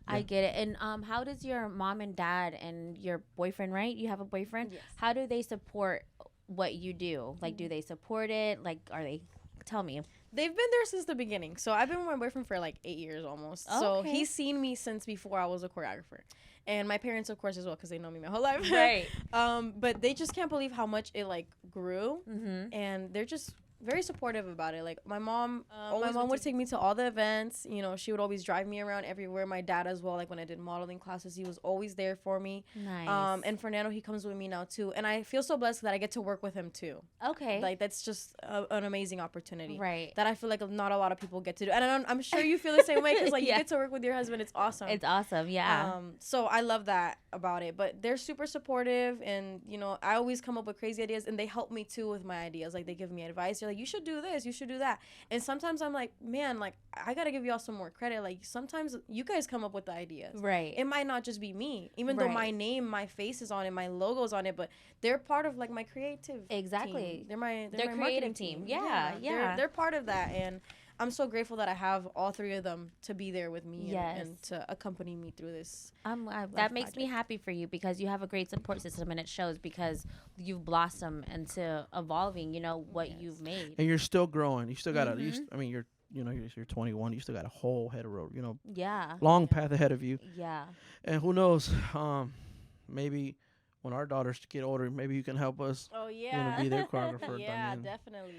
I get it. And how does your mom and dad and your boyfriend, right? You have a boyfriend.
Yes.
How do they support what you do? Like, do they support it? Like, are they? Tell me.
They've been there since the beginning. So I've been with my boyfriend for like 8 years almost. So
Okay.
he's seen me since before I was a choreographer. And my parents, of course, as well, because they know me my whole life.
Right.
But they just can't believe how much it like grew.
Mm-hmm.
And they're just very supportive about it. Like my mom
Always
would take me to all the events. You know, she would always drive me around everywhere. My dad as well. Like when I did modeling classes, he was always there for me.
Nice.
And Fernando, he comes with me now too. And I feel so blessed that I get to work with him too.
Okay.
Like that's just an amazing opportunity.
Right.
That I feel like not a lot of people get to do. And I'm sure you feel the same way because like
Yeah.
you get to work with your husband. It's awesome.
It's awesome. Yeah.
So I love that about it. But they're super supportive, and you know, I always come up with crazy ideas, and they help me too with my ideas. Like they give me advice. They're like, you should do this, you should do that. And sometimes I'm like, man, like I gotta give y'all some more credit. Like sometimes you guys come up with the ideas.
Right.
It might not just be me, even though my
Right.
name, my face is on it, my logo's on it, but they're part of like my creative
Exactly.
team. They're my
Their
my
creative
marketing
team. Yeah, yeah.
They're part of that, and I'm so grateful that I have all three of them to be there with me
Yes.
and to accompany me through this.
That makes me happy for you because you have a great support system, and it shows because you've blossomed into evolving. You know what you've made.
And you're still growing. You still got
Mm-hmm.
I mean, you're 21. You still got a whole head of road. You know,
Yeah.
long path ahead of you.
Yeah.
And who knows? Maybe when our daughters get older, maybe you can help us.
Oh
Be their choreographer.
yeah,
también.
definitely.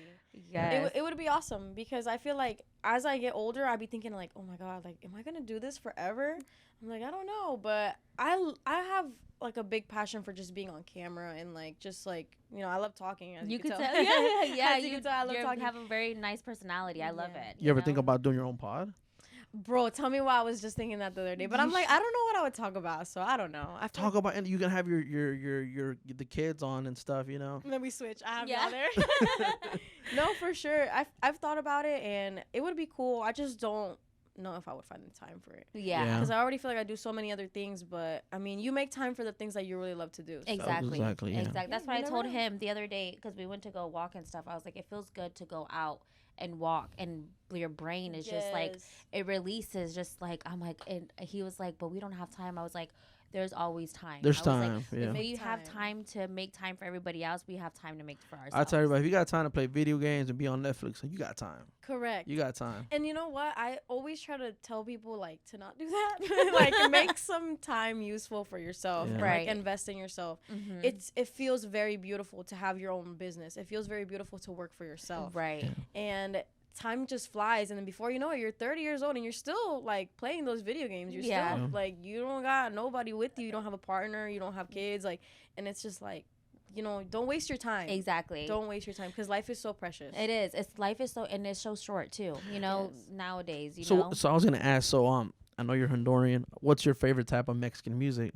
Yes.
It would be awesome because I feel like as I get older, I'd be thinking like, oh my god, like, am I gonna do this forever? I'm like, I don't know, but I have like a big passion for just being on camera and like just like, you know, I love talking. As you
could
can
tell.
tell.
Yeah.
As you can tell, I love
You
talking.
have a very nice personality. I love
Yeah.
it.
You ever
know?
think about doing your own pod?
Bro, tell me why I was just thinking that the other day, but I'm like, I don't know what I would talk about, so I don't know. I feel
Talk about, and you can have your the kids on and stuff. You know.
Then we switch. I have
Yeah.
y'all there. No, for sure. I've thought about it, and it would be cool. I just don't know if I would find the time for it.
Yeah.
Yeah.
Because I already feel like I do so many other things, but I mean, you make time for the things that you really love to do. So.
Exactly.
Exactly, yeah.
Exactly. That's
Yeah,
what I
you
told
never know.
him the other day because we went to go walk and stuff. I was like, it feels good to go out and walk, and your brain is just like
Yes.
it releases. Just like I'm like, and he was like, but we don't have time. I was like, there's always time.
There's
I was like,
time. Yeah.
If
Make
we have
time.
time to make time for everybody else, we have time to make for ourselves.
I tell everybody, if you got time to play video games and be on Netflix, you got time.
Correct.
You got time.
And you know what? I always try to tell people like to not do that. Like make some time useful for yourself.
Yeah.
And,
Right.
like invest in yourself.
Mhm.
It feels very beautiful to have your own business. It feels very beautiful to work for yourself.
right.
And time just flies, and then before you know it, you're 30 years old and you're still like playing those video games. You're
Yeah.
still like, you don't got nobody with you, you don't have a partner, you don't have kids, like, and it's just like, you know, don't waste your time.
Exactly.
Don't waste your time because life is so precious.
It is. It's life is so, and it's so short too. You know,
Yes.
nowadays. You
So
know.
I was gonna ask. So I know you're Honduran. What's your favorite type of Mexican music?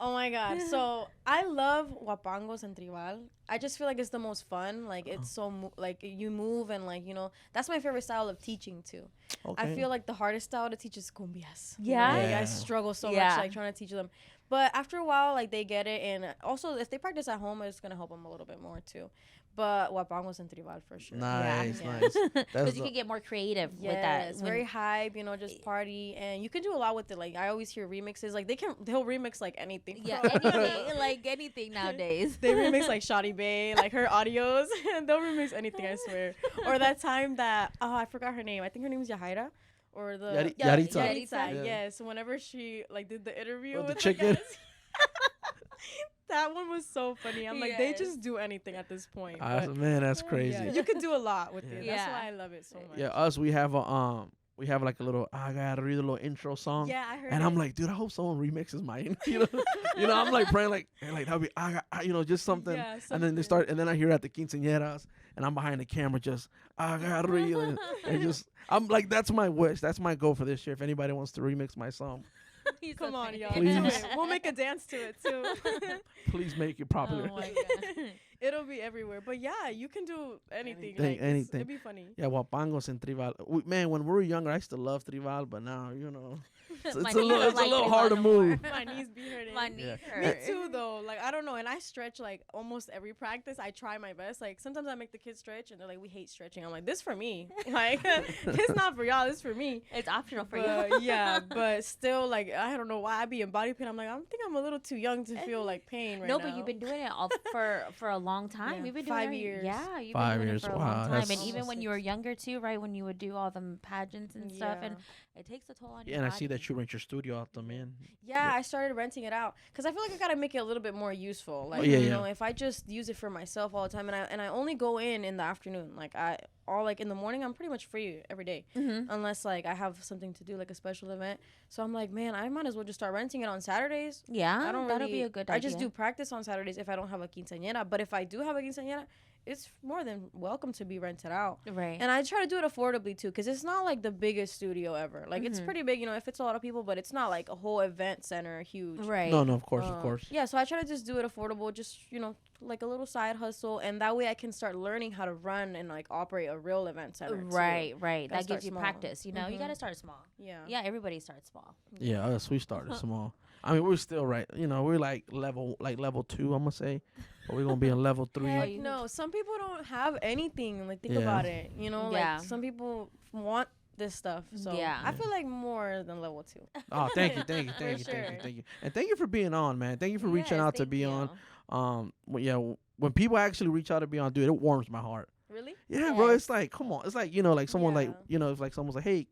Oh my god. So I love guapangos and tribal. I just feel like it's the most fun. Like it's so like you move and like, you know, that's my favorite style of teaching too.
Okay.
I feel like the hardest style to teach is cumbias.
Yeah?
Like,
Yeah.
I struggle so
Yeah.
much like trying to teach them. But after a while, like they get it, and also if they practice at home, it's gonna help them a little bit more too. But guapangos and tribal for sure.
Nice,
Yeah.
nice.
Because
That's
you
the-
can get more creative
Yes,
with that.
very hype, you know, just party, and you can do a lot with it. Like I always hear remixes, like they'll remix like anything.
Yeah,
bro.
anything, like anything nowadays.
They remix like Shawty Bay, like her audios, and they'll remix anything, I swear. Or that time that I forgot her name. I think her name is Yahaira, or the
Yaritza.
Yaritza.
Yeah.
Yes, whenever she like did the interview
Oh, the
with
chicken.
guys. That one was so funny. I'm like, they
Yes.
just do anything at this point. but
Man, that's crazy.
yeah, you can do a lot with it.
Yeah.
That's
Yeah.
why I love it so much.
Yeah, us we have like a little I gotta read a little intro song.
Yeah, I heard.
And I'm like, dude, I hope someone remixes mine. You know, I'm like praying like that'll be you know, just something.
Yeah,
And then they
something.
start, and then I hear at the quinceañeras, and I'm behind the camera just I gotta read, and just I'm like, that's my wish, that's my goal for this year. If anybody wants to remix my song,
He's
Come
so
on,
funny.
y'all.
Please.
Do it. We'll make a dance to it too.
please make it popular.
Oh my god.
It'll be everywhere. But yeah, you can do anything.
Anything,
like,
anything.
It'd be funny.
Yeah, guapangos and tribal. Man, when we were younger, I used to love tribal, but now, you know, It's
My
a
knees
little,
don't
it's a
like
little
me
hard to
anymore.
move.
My knees be hurting.
My knees
Yeah.
Me
hurt.
too, though. Like, I don't know. And I stretch, like, almost every practice. I try my best. Like, sometimes I make the kids stretch, and they're like, we hate stretching. I'm like, this for me. Like, this not for y'all. This for me.
It's optional for you.
But, yeah, but still, like, I don't know why I be in body pain. I'm like, I think I'm a little too young to feel, like, pain right
No,
now.
but you've been doing it all for a long time.
Yeah,
You've been doing
5
it.
years.
Yeah, you've
5
been doing
years,
it for a
wow,
long time.
that's-
And even
Almost
when you were
6.
younger too, right? When you would do all them pageants and stuff, and it takes a toll on
Yeah,
your
and I
body.
see that you rent your studio out there, man.
Yeah, I started renting it out because I feel like I gotta make it a little bit more useful. Like,
yeah,
you
yeah.
know, if I just use it for myself all the time, and I only go in the afternoon, like like in the morning, I'm pretty much free every day, unless like I have something to do, like a special event. So I'm like, man, I might as well just start renting it on Saturdays.
Yeah,
I don't
that'll
really,
be a good
I
idea.
just do practice on Saturdays if I don't have a quinceañera. But if I do have a quinceañera, it's more than welcome to be rented out.
Right.
And I try to do it affordably too, because it's not like the biggest studio ever. Like it's pretty big, you know, it fits a lot of people, but it's not like a whole event center, huge.
Right.
No, of course, of course.
Yeah, so I try to just do it affordable, just, you know, like a little side hustle, and that way I can start learning how to run and like operate a real event center. too.
Right.
Gotta
That
start
gives you
small.
practice. You know, you gotta start small.
Yeah.
Yeah, everybody starts small.
Yeah, us, we started small. I mean, we're still right. You know, we're like level 2, I'm gonna say, but we're gonna be in level 3.
Heck no, some people don't have anything. Like think
Yeah.
about it. You know,
Yeah.
like some people want this stuff. So
Yeah.
I feel like more than level 2.
Oh, thank you, thank you,
For
thank you,
sure.
thank you, and thank you for being on, man. Thank you for reaching
Yes,
out to
thank
be
you.
on. Yeah, when people actually reach out to be on, dude, it warms my heart.
Really?
Yeah, bro,
Yes.
it's like, come on, it's like, you know, like someone like,
Yeah.
you know, it's like someone's like, hey,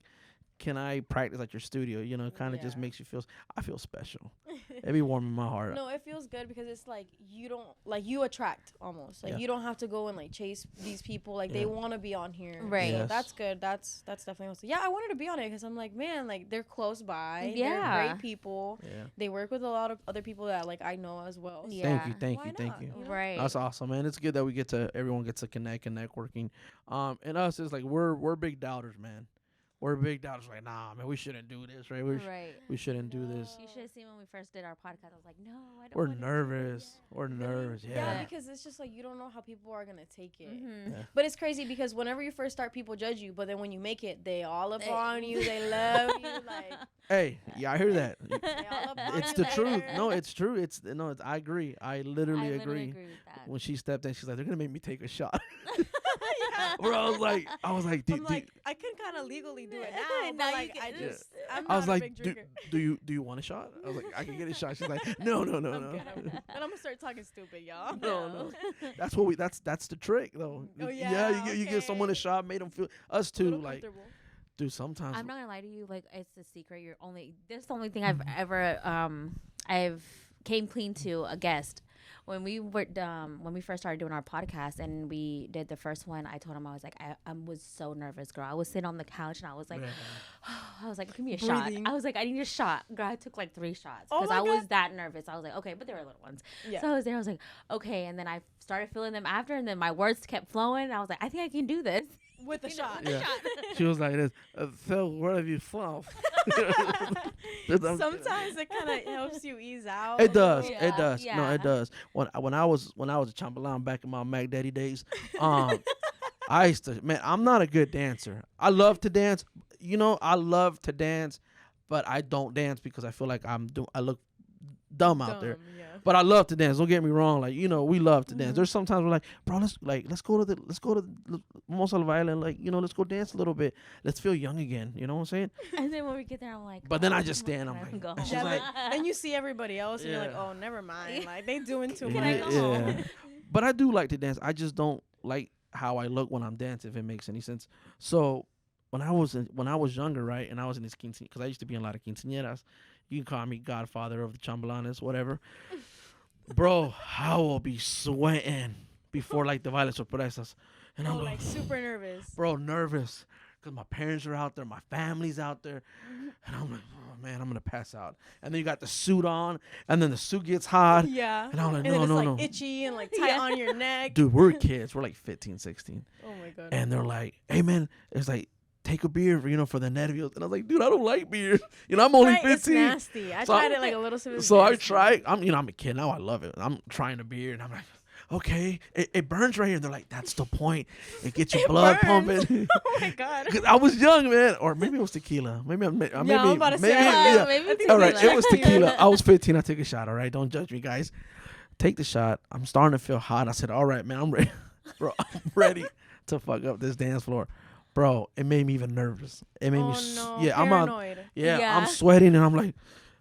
can I practice at your studio? You know, kind of just
Yeah.
makes you feel. I feel special. It be warming my heart.
No, it feels good because it's like you don't like you attract almost like
Yeah.
you don't have to go and like chase these people like
Yeah.
they want to be on here.
Right.
Yes.
That's good. That's definitely also. Yeah, I wanted to be on it because I'm like, man, like they're close by.
Yeah.
They're great people.
Yeah.
They work with a lot of other people that like I know as well. So
Yeah.
Thank you, thank
why
you, thank
not,
you.
you know?
Right.
That's awesome, man. It's good that we get to everyone gets to connect and networking. And us is like we're big doubters, man. We're big doubters. Like, nah, man, we shouldn't do this, right?
Right.
We shouldn't do this.
You should have seen when we first did our podcast. I was like, no, I don't.
We're
wanna do it
nervous.
yet."
We're nervous.
Yeah,
Yeah.
because it's just like you don't know how people are gonna take it.
Mhm.
Yeah.
But it's crazy because whenever you first start, people judge you, but then when you make it, they all up
They-
on you. They love you. Like
Hey, yeah, I hear that.
they all up on
It's
you
the truth.
later.
No, it's true. It's no. It's, I agree. I literally agree.
with that.
When she stepped in, she's like, "They're gonna make me take a shot." Bro, I was like,
I'm
dude,
like, I can kind of legally do it now, but
Now you
like,
can-
I
Yeah.
just, I'm
I
not
was
a
like,
big
do
drinker.
you want a shot? I was like, I can get a shot. She's like, no, no, no,
I'm
no.
good. I'm good. And I'm gonna start talking stupid, y'all.
No, no. That's what we. That's the trick, though.
Oh,
Yeah,
yeah,
you give someone a
okay.
shot, made them feel. Us too,
Little
like,
comfortable.
dude. Sometimes.
I'm not gonna lie to you. Like, it's a secret. This is the only thing I've ever I've came clean to a guest. When we first started doing our podcast and we did the first one, I told him, I was like, I was so nervous, girl. I was sitting on the couch and I was like, I was like, give me a
Breathing.
shot. I was like, I need a shot. Girl, I took like 3 shots
Oh
because
my
I was
God.
that nervous. I was like, okay, but they were little ones.
Yeah.
So I was there. I was like, okay. And then I started feeling them after, and then my words kept flowing. I was like, I think I can do this.
With a
You know,
shot.
with a
Yeah.
shot.
She was like this. Phil, where have you from?
Sometimes it kind of helps you ease out.
It
a
does.
little.
It does. No,
yeah.
it does. When I was a chambalan back in my Mac Daddy days, I used to, man, I'm not a good dancer. I love to dance. You know, I love to dance, but I don't dance because I feel like I look dumb out there.
Dumb, yeah.
But I love to dance. Don't get me wrong. Like, you know, we love to dance. There's sometimes we're like, bro, let's go to Vamos al Baile, and like, you know, let's go dance a little bit. Let's feel young again. You know what I'm saying?
And then when we get there, I'm like,
But then I
oh,
just stand, I'm
can I
like-
go
and she's
Yeah,
home?
like-
then you see everybody else and you're like,
Yeah.
oh, never mind. Like they doing too
Can
much.
I go home?
But I do like to dance. I just don't like how I look when I'm dancing, if it makes any sense. So when I was younger, right, and I was in this quinceañera, because I used to be in a lot of quinceañeras. You can call me Godfather of the chambelanes, whatever. Bro, I will be sweating before like the Bailes Sorpresas. And I'm
Oh, like super nervous.
bro, nervous because my parents are out there, my family's out there, and I'm like, oh man, I'm gonna pass out. And then you got the suit on, and then the suit gets hot.
Yeah.
And I'm like,
and then
no,
it's
no,
like
no.
itchy and like tight
Yeah.
on your neck.
Dude, we're kids. We're like 15, 16.
Oh my god.
And they're like, hey man, it's like, take a beer, for the nervios. And I was like, dude, I don't like beer. I'm only
Right, it's
15.
nasty. I
So
tried it like a little sip.
So I tried. I'm a kid now. I love it. I'm trying a beer, and I'm like, okay, it burns right here. They're like, that's the point. It gets your blood
burns.
pumping.
Oh my god.
'Cause I was young, man, or maybe it was tequila. Maybe
I'm about to say,
yeah.
maybe
All right,
tequila.
it was tequila. I was 15. I took a shot. All right, don't judge me, guys. Take the shot. I'm starting to feel hot. I said, all right, man, I'm ready, bro. I'm ready to fuck up this dance floor, bro. It made me even nervous. It made me,
paranoid.
Yeah.
I'm sweating, and I'm like.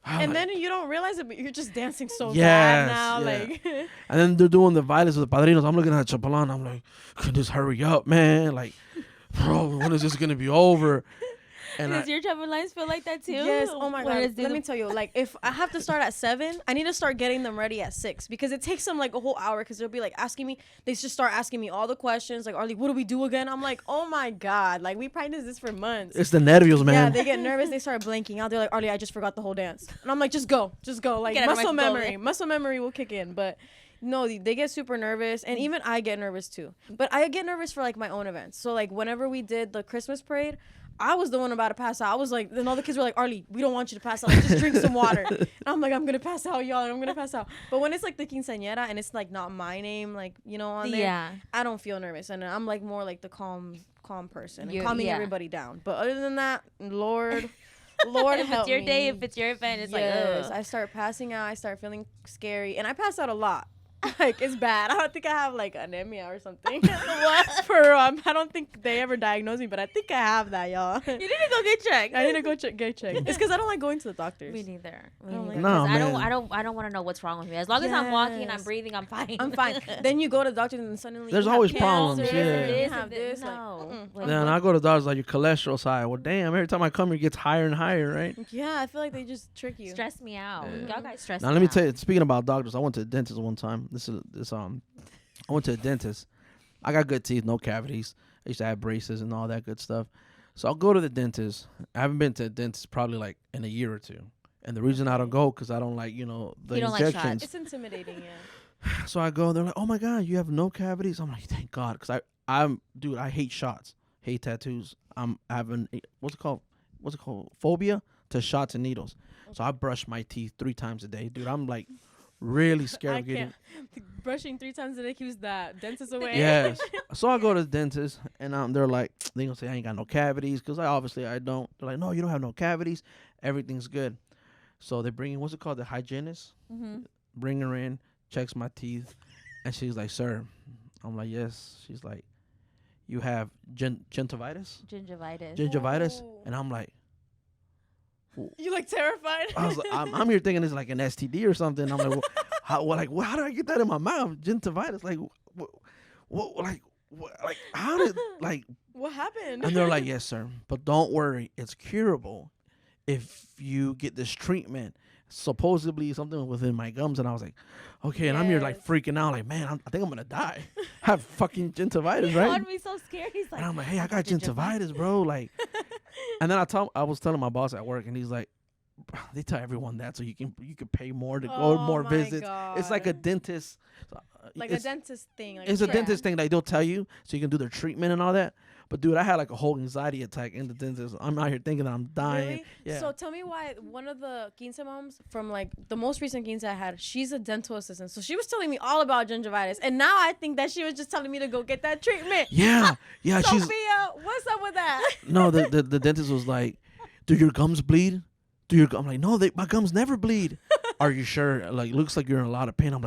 And then you don't realize it, but you're just dancing so
Yes,
bad now.
yeah.
Like,
And then they're doing the violence with the padrinos. I'm looking at Chapalan. I'm like, can this hurry up, man? Like, bro, when is this gonna be over? And
Does your travel lines feel like that too?
yes. Oh my
When
god.
it's
Let
the-
me tell you. Like, if I have to start at 7, I need to start getting them ready at 6 because it takes them like a whole hour. Because they'll be like asking me. They just start asking me all the questions. Like, Arly, what do we do again? I'm like, oh my god. Like, we practiced this for months.
it's the nervios,
Yeah,
man.
they get nervous. They start blanking out. They're like, Arly, I just forgot the whole dance. And I'm like, just go. Like,
Get out of my
muscle
skull,
memory.
man.
Muscle memory will kick in. But no, they get super nervous. And even I get nervous too. But I get nervous for like my own events. So like whenever we did the Christmas parade, I was the one about to pass out. I was like, then all the kids were like, Arly, we don't want you to pass out. Like, just drink some water. And I'm like, I'm going to pass out, y'all. I'm going to pass out. But when it's like the quinceañera and it's like not my name, like, you know, on there,
Yeah.
I don't feel nervous. And I'm like more like the calm person and
You-
calming
yeah.
everybody down. But other than that, Lord
if
help
it's your
me.
day, if it's your event, it's
Yes,
like,
I start passing out. I start feeling scary. And I pass out a lot. Like, it's bad. I don't think I have like anemia or something. What? I don't think they ever diagnosed me, but I think I have that, y'all.
you need to go get checked.
I need to go get checked. It's because I don't like going to the doctors.
Me neither.
I don't like
No,
'Cause
man.
I don't want to know what's wrong with me. As long as I'm walking and I'm
Yes.
breathing, I'm fine.
I'm fine. Then you go to the doctor and then suddenly
There's
you have
always
cancer,
problems,
you
yeah.
have this.
No.
Like,
Then I go to the doctor's like, your cholesterol's high. Well, damn, every time I come here, it gets higher and higher, right?
yeah, I feel like they just trick you.
Stress me out.
Yeah.
Y'all guys stress
Now,
me
let me
out.
tell you, speaking about doctors, I went to the dentist one time. I went to the dentist. I got good teeth, no cavities. I used to have braces and all that good stuff. So I'll go to the dentist. I haven't been to the dentist probably like in a year or two. And the reason I don't go, because I don't like, the
You don't like
injections.
It's intimidating, yeah.
So I go, they're like, oh my God, you have no cavities? I'm like, thank God. Because I hate shots, hate tattoos. I'm having, what's it called? Phobia to shots and needles. So I brush my teeth 3 times a day. Dude, I'm like really scared
I
of getting.
can't. Brushing 3 times a day keeps that dentist away.
Yes. So I go to the dentist, and they're like, they gonna say I ain't got no cavities, because I don't. They're like, no, you don't have no cavities. Everything's good. So they bring in, what's it called, the hygienist?
Mm-hmm.
Bring her in, checks my teeth, and she's like, sir. I'm like, yes. She's like, you have gingivitis?
Gingivitis.
Oh.
And I'm like,
You like terrified?
I was like, I'm here thinking it's like an STD or something. I'm like, how do I get that in my mouth? Gingivitis, like, how did, like,
What happened?
and they're like, yes, sir, but don't worry, it's curable if you get this treatment. Supposedly something within my gums, and I was like, okay, and I'm here like
Yes.
freaking out, like, man, I think I'm gonna die. I have fucking gingivitis,
Right?
right?
I'd be so scared. He's like,
And I'm like, hey, I got gingivitis, bro. Like, and then I was telling my boss at work, and he's like, they tell everyone that so you can pay more to go to more
my
visits. It's like a
God.
dentist,
like a dentist thing. Like
It's a
Yeah.
dentist thing. Like they'll tell you so you can do their treatment and all that. But dude, I had like a whole anxiety attack in the dentist. I'm out here thinking that I'm dying.
Really?
Yeah.
So tell me why one of the quince moms from like the most recent quince I had, she's a dental assistant. So she was telling me all about gingivitis. And now I think that she was just telling me to go get that treatment.
yeah, she's
Sophia, what's up with that?
no. The dentist was like, "Do your gums bleed? I'm like, no, my gums never bleed. Are you sure? Like, looks like you're in a lot of pain. I'm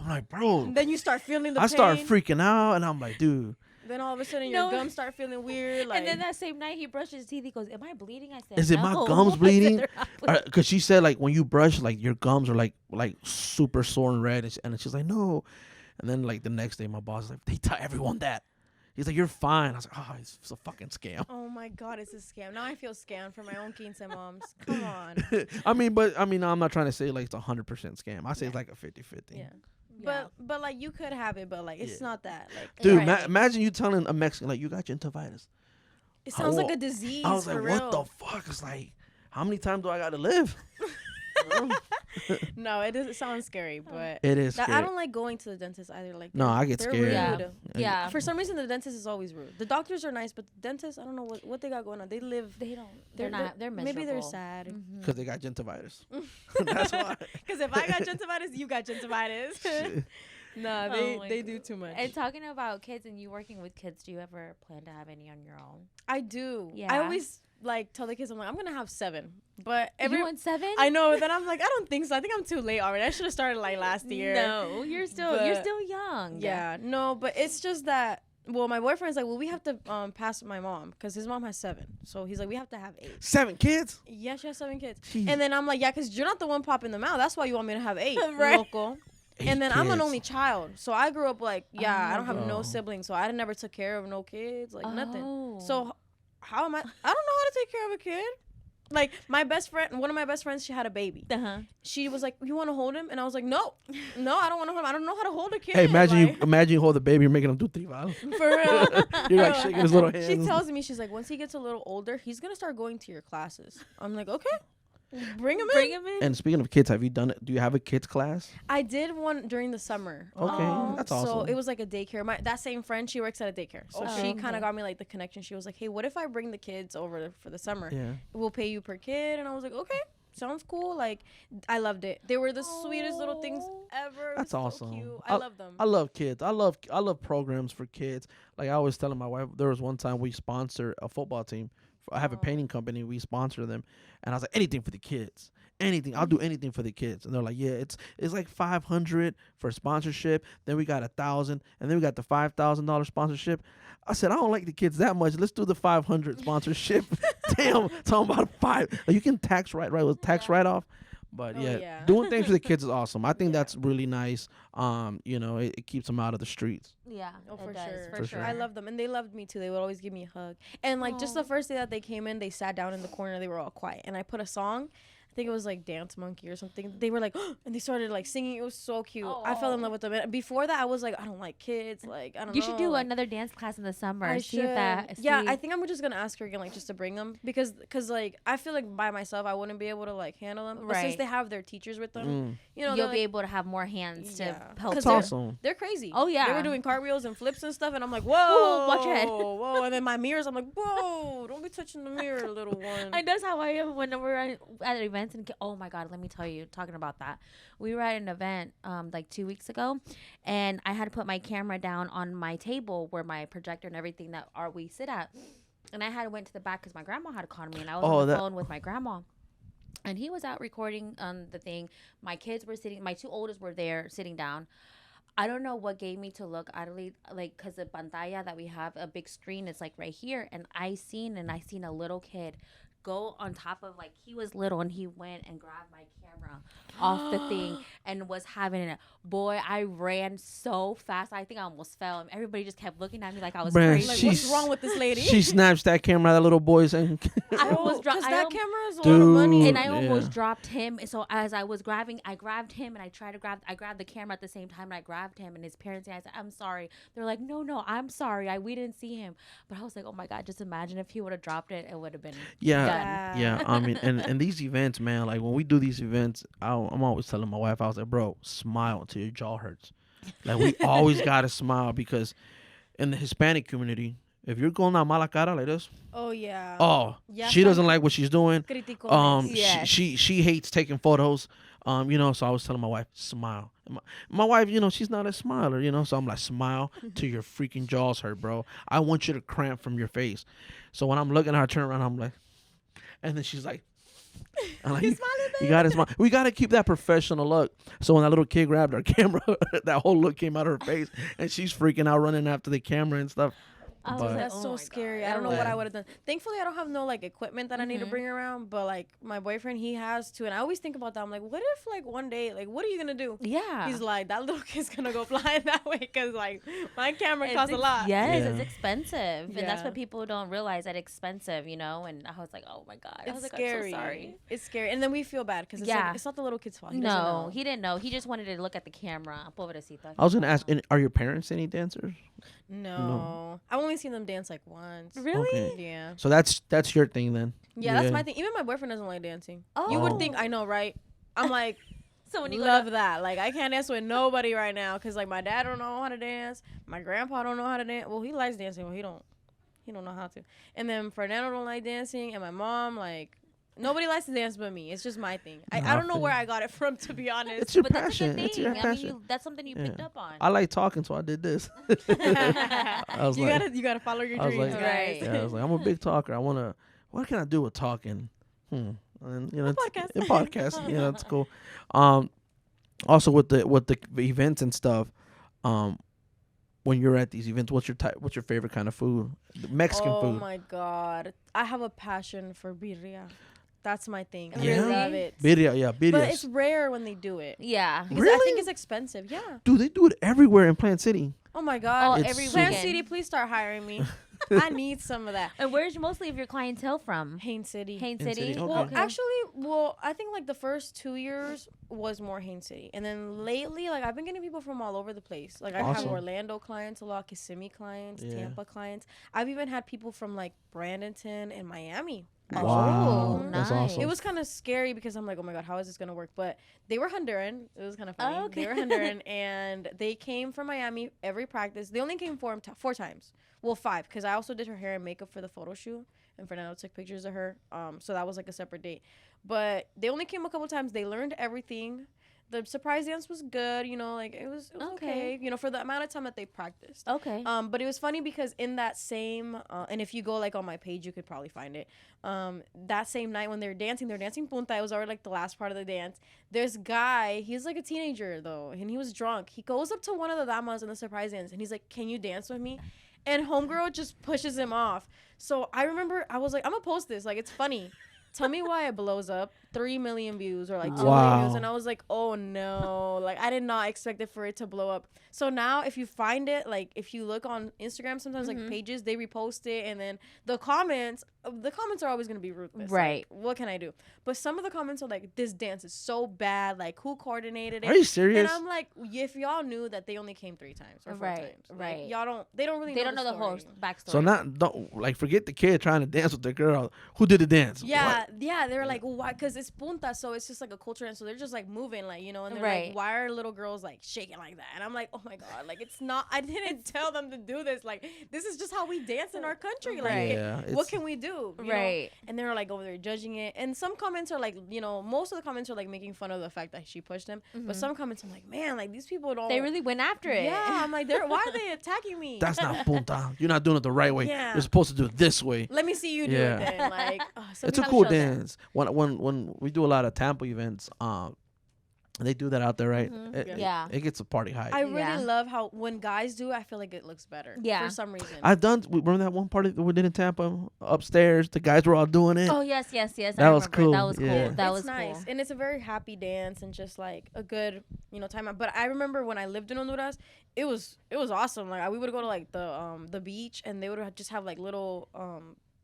like, bro.
And then you start feeling the
I
pain.
start freaking out, and I'm like, dude.
Then all of a sudden
No.
your gums start feeling weird. Like,
and then that same night he brushed his teeth. He goes, "Am I bleeding?" I said,
Is it my
"No."
gums
I said,
bleeding?
"They're not bleeding."
Because she said like when you brush, like your gums are like super sore and red, and she's like, no. And then like the next day, my boss is like, they tell everyone that. He's like, you're fine. I was like, oh, it's a fucking scam.
oh my God, it's a scam. Now I feel scammed for my own quince moms. Come on.
I'm not trying to say like it's 100% scam. I say it's like a 50-50.
Yeah.
Yeah.
But like you could have it, but like it's
Yeah.
not that. Like,
Dude,
Right.
imagine you telling a Mexican like you got gingivitis.
it sounds like
I-
a disease.
I was
for
like,
real.
what the fuck? It's like, how many times do I got to live? You know?
No, it doesn't sound scary, but
It is
I
scary.
don't like going to the dentist either. Like,
No, I get
they're
scared.
Yeah.
rude.
Yeah.
For some reason, the dentist is always rude. The doctors are nice, but the dentists, I don't know what they got going on. They live.
They don't. They're not. They're miserable.
Maybe they're sad.
Mhm.
Because they got gingivitis. That's why.
Because if I got gingivitis, you got gingivitis. Nah,
Oh my
they do too much.
And talking about kids and you working with kids, do you ever plan to have any on your own?
I do.
Yeah.
I always like tell the kids, I'm like, I'm gonna have 7, but
You want 7?
I know. Then I'm like, I don't think so. I think I'm too late already. I should have started like last year.
No, you're still young.
Yeah, no, but it's just that. Well, my boyfriend's like, well, we have to pass my mom because his mom has 7. So he's like, we have to have 8.
7 kids?
Yeah, she has 7 kids.
Jeez.
And then I'm like, yeah, because you're not the one popping them out. That's why you want me to have 8,
Right.
local.
8
And then I'm an
kids.
only child. So I grew up like, I don't have
Oh.
no siblings. So I never took care of no kids, like nothing.
Oh.
So how am I don't know how to take care of a kid. Like my best friend, one of my best friends, she had a baby. She was like, "You want to hold him?" And I was like, "No, no, I don't want to hold him. I don't know how to hold a kid."
Hey,
like,
imagine you hold the baby, you're making him do 3 violence.
for real.
You're like shaking his little hands.
She tells me, she's like, once he gets a little older, he's gonna start going to your classes. I'm like, okay, bring him in.
And speaking of kids, have you done it? Do you have a kids class?
I did one during the summer.
Okay, that's awesome.
So it was like a daycare. That same friend, she works at a daycare. So she kind of got me like the connection. She was like, hey, what if I bring the kids over for the summer?
Yeah.
We'll pay you per kid. And I was like, okay, sounds cool. Like, I loved it. They were the sweetest little things ever. It
That's
was so
awesome.
cute. I love them.
I love kids. I love programs for kids. Like I always telling my wife, there was one time we sponsored a football team. I have a painting company. We sponsor them, and I was like, anything for the kids. Anything, I'll do anything for the kids. And they're like, yeah, it's like $500 for sponsorship. Then we got $1,000, and then we got the $5,000 sponsorship. I said, I don't like the kids that much. Let's do the 500 sponsorship. Damn, talking about 5. Like, you can tax right with tax write off. But
yeah.
doing things for the kids is awesome. I think that's really nice. It keeps them out of the streets.
Yeah.
Oh,
it
for
does,
sure.
For sure.
I love them, and they loved me too. They would always give me a hug. And like just the first day that they came in, they sat down in the corner. They were all quiet, and I put a song. I think it was like Dance Monkey or something. They were like, and they started like singing. It was so cute. I fell in love with them. And before that, I was like, I don't like kids. Like, I don't know.
You should do
like,
another dance class in the summer.
I
See
should.
if that.
Yeah,
see-
I think I'm just gonna ask her again, like just to bring them because like I feel like by myself I wouldn't be able to like handle them. But since
Right.
they have their teachers with them, you know,
you'll
they're,
be
like,
able to have more hands to help.
That's
they're-
awesome.
they're crazy.
Oh, yeah.
They were doing cartwheels and flips and stuff, and I'm like, whoa,
watch your head.
whoa, and then my mirrors, I'm like, whoa, don't be touching the mirror, little one.
I knows how I am when we're at events and oh my god, let me tell you, talking about that, we were at an event like 2 weeks ago, and I had to put my camera down on my table where my projector and everything that we sit at, and I had went to the back because my grandma had called me, and I was on the phone with my grandma. And he was out recording the thing. My kids were sitting. My 2 oldest were there sitting down. I don't know what gave me to look utterly like because the pantalla that we have, a big screen, is like right here, and I seen a little kid go on top of, like, he was little and he went and grabbed my camera off the thing and was having it. Boy, I ran so fast. I think I almost fell. And everybody just kept looking at me like I was
Man,
crazy.
Like,
she's-
what's wrong with this lady?
She snatched that camera out of that little boy's and
I almost dropped.
Because that camera is a lot of
Dude.
money.
And I almost
Yeah.
dropped him. So as I was grabbing, I grabbed him and I grabbed the camera at the same time and I grabbed him and his parents. And I said, I'm sorry. They're like, no, I'm sorry. We didn't see him. But I was like, oh my God, just imagine if he would have dropped it, it would have been done.
Yeah. I mean, and these events, man, like when we do these events, I'm always telling my wife, I was like, bro, smile until your jaw hurts. Like, we always gotta smile because in the Hispanic community, if you're going out mala cara like this,
Oh yeah.
oh, she doesn't like what she's doing.
Criticones.
Yes.
She hates taking photos. So I was telling my wife, smile. And my wife, she's not a smiler, so I'm like, smile till your freaking jaws hurt, bro. I want you to cramp from your face. So when I'm looking at her, turn around, I'm like, and then she's like, I'm like, you gotta smile. We gotta keep that professional look. So when that little kid grabbed our camera, that whole look came out of her face, and she's freaking out, running after the camera and stuff.
I was
But-
like,
That's
oh
so
my
scary.
God.
I don't know
Yeah.
what I would have done. Thankfully, I don't have no like equipment that I need to bring around. But like my boyfriend, he has to, and I always think about that. I'm like, what if like one day, like, what are you gonna do?
Yeah.
He's like, that little kid's gonna go flying that way because like my camera costs a lot.
Yes,
Yeah.
it's expensive, and that's
Yeah.
what people don't realize, that expensive, And I was like, oh my God, I
It's
was like,
scary.
I'm so sorry.
It's scary, and then we feel bad because
Yeah.
it's not the little kid's fault. He doesn't
No,
know.
he didn't know. He just wanted to look at the camera. Pobrecito.
I was gonna ask, are your parents any dancers?
No. I've only seen them dance like once.
Really?
Okay.
Yeah.
So that's your thing then.
Yeah, that's my thing. Even my boyfriend doesn't like dancing. You
Oh.
would think, I know, right? I'm like,
So when you
love
go to,
that. Like, I can't dance with nobody right now because like my dad don't know how to dance. My grandpa don't know how to dance. Well, he likes dancing, but he don't know how to. And then Fernando don't like dancing, and my mom, like, Nobody likes to dance but me. It's just my thing. I
Nah,
don't know
I
where
feel
I got it from, to be honest.
It's your
But that's a
passion.
good
It's your
thing. I
passion.
mean, that's something you picked up on.
I like talking, so I did this. I was
you
like,
gotta follow your
I was
dreams,
like,
guys.
Right.
yeah, I was like, I'm a big talker. I wanna. What can I do with talking? And you know,
A podcast.
A podcast. Yeah, that's cool. Also with the events and stuff. When you're at these events, what's your favorite kind of food? Mexican
Oh
food.
my god, I have a passion for birria. That's my thing. I
Yeah?
love it.
Birria, yeah,
But
birria.
it's rare when they do it.
Yeah.
Because I
Really?
think it's expensive. Yeah.
Dude, they do it everywhere in Plant City.
Oh my god.
It's
every
so-
Plant
weekend.
City, please start hiring me. I need some of that.
And where's mostly of your clientele from?
Haines City.
Haines
Haines
City.
City, okay.
Well, actually, I think like the first 2 years was more Haines City, and then lately, like I've been getting people from all over the place. Like I have
Awesome.
Orlando clients, a lot, Kissimmee clients,
Yeah.
Tampa clients. I've even had people from like Bradenton and Miami.
Wow,
Oh,
that's
nice.
awesome.
It was kind of scary because I'm like, oh my god, how is this gonna work? But they were Honduran. It was kind of funny.
Oh, okay.
They were Honduran, and they came from Miami every practice. They only came four times. Well, 5, because I also did her hair and makeup for the photo shoot, and Fernando took pictures of her. So that was like a separate date. But they only came a couple times. They learned everything. The surprise dance was good. You know, like it was okay. You know, for the amount of time that they practiced.
Okay.
But it was funny because in that same, and if you go like on my page, you could probably find it. That same night when they were dancing punta. It was already like the last part of the dance. This guy, he's like a teenager though, and he was drunk. He goes up to one of the damas in the surprise dance, and he's like, "Can you dance with me?" And homegirl just pushes him off. So I remember I was like, I'm gonna post this. Like, it's funny. Tell me why it blows up. 3 million views or like 2 million
Wow.
views. And I was like, oh no. Like, I did not expect it for it to blow up. So now if you find it, like if you look on Instagram, sometimes like pages, they repost it. And then the comments are always going to be ruthless.
Right.
Like, what can I do? But some of the comments are like, this dance is so bad. Like, who coordinated it?
Are you serious?
And I'm like, if y'all knew that they only came 3 times or 4
Right,
times. Like,
right.
y'all they don't really
They don't know the whole
story.
backstory.
So don't like forget the kid trying to dance with the girl. Who did the dance?
Yeah,
What?
yeah. They were like, why? Because it's punta, so it's just like a culture, and so they're just like moving, like, you know, and they're
Right.
like, why are little girls like shaking like that? And I'm like, oh my god, like it's not. I didn't tell them to do this. Like, this is just how we dance in our country. Like,
Right.
Yeah,
what
it's-
can we do? You know?
Right.
And they were like over there judging it, and some comments are like, you know, most of the comments are like making fun of the fact that she pushed him, but some comments I'm like, man, like these people don't.
They really went after it.
Yeah, I'm like, why are they attacking me?
That's not punta. You're not doing it the right way.
Yeah.
You're supposed to do it this way.
Let me see you do
Yeah.
it then. Like, so
It's a
we
cool
show them.
dance. When we do a lot of Tampa events, they do that out there, right?
Yeah.
It gets a party hype.
I really
Yeah.
love how when guys do, I feel like it looks better.
Yeah.
For some reason.
Remember that one party that we did in Tampa upstairs? The guys were all doing it.
Oh yes, yes, yes.
That
I
was
remember.
cool.
That was cool.
Yeah.
That
it's
was
nice,
cool.
and it's a very happy dance and just like a good, you know, time out. But I remember when I lived in Honduras, it was awesome. Like we would go to like the beach, and they would just have like little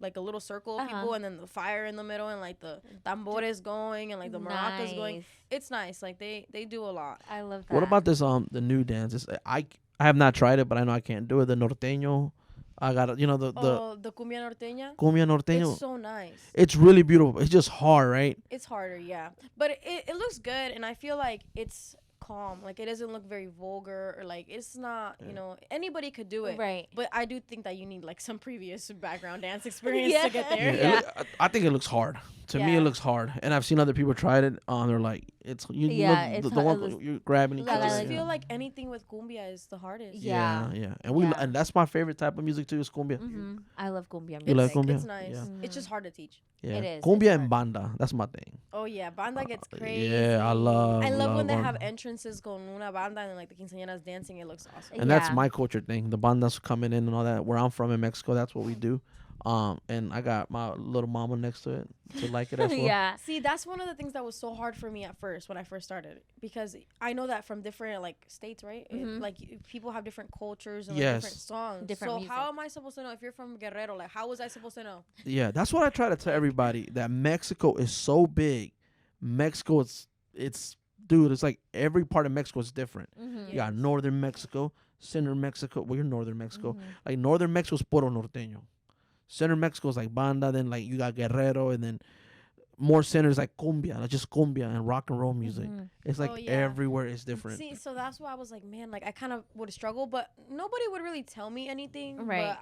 like a little circle of people, and then the fire in the middle, and like the tambores going, and like the maracas going.
Nice.
It's nice. Like they do a lot.
I love that.
What about this the new dance? I have not tried it, but I know I can't do it. The norteño. I got the
the cumbia norteña.
cumbia norteño.
It's so nice.
It's really beautiful. It's just hard, right?
It's harder, yeah. But it looks good, and I feel like it's calm. Like, it doesn't look very vulgar, or like, it's not, you know, anybody could do it.
Right.
But I do think that you need like some previous background dance experience
Yeah.
to get there.
Yeah, I think it looks hard. To me,
Yeah.
it looks hard, and I've seen other people tried it. They're like, it's you
Yeah,
know,
it's
the
hard.
one
It looks-
you're grabbing. each
I
I
other,
just
like-
feel like anything with cumbia is the hardest.
Yeah.
yeah.
Yeah.
And that's my favorite type of music too. Is cumbia.
Mm-hmm. I love cumbia music.
You like cumbia?
It's nice.
Yeah.
It's just hard to teach.
Yeah.
It is.
Cumbia
It's
and banda. That's my thing.
Oh yeah, banda gets crazy.
Yeah, I love
when they have
banda.
entrances con una banda and like the quinceañeras dancing. It looks awesome.
And that's
Yeah.
my culture thing. The bandas coming in and all that. Where I'm from in Mexico, that's what we do. And I got my little mama next to it to like it as well.
Yeah.
See, that's one of the things that was so hard for me at first when I first started, because I know that from different like states, right? Like people have different cultures and like,
Yes.
different songs.
Different
so
music.
how am I supposed to know if you're from Guerrero? Like, how was I supposed to know?
Yeah, that's what I try to tell everybody. That Mexico is so big. Mexico, it's dude. It's like every part of Mexico is different.
Mm-hmm.
You got northern Mexico, center Mexico. Well, you're northern Mexico.
Mm-hmm.
Like northern Mexico is puro norteño. Center Mexico is like banda. Then like you got Guerrero, and then more centers like cumbia, like just cumbia and rock and roll music.
Mm-hmm.
It's like
Oh, yeah.
everywhere is different.
See, so that's why I was like, man, like I kind of would struggle, but nobody would really tell me anything.
Right.
But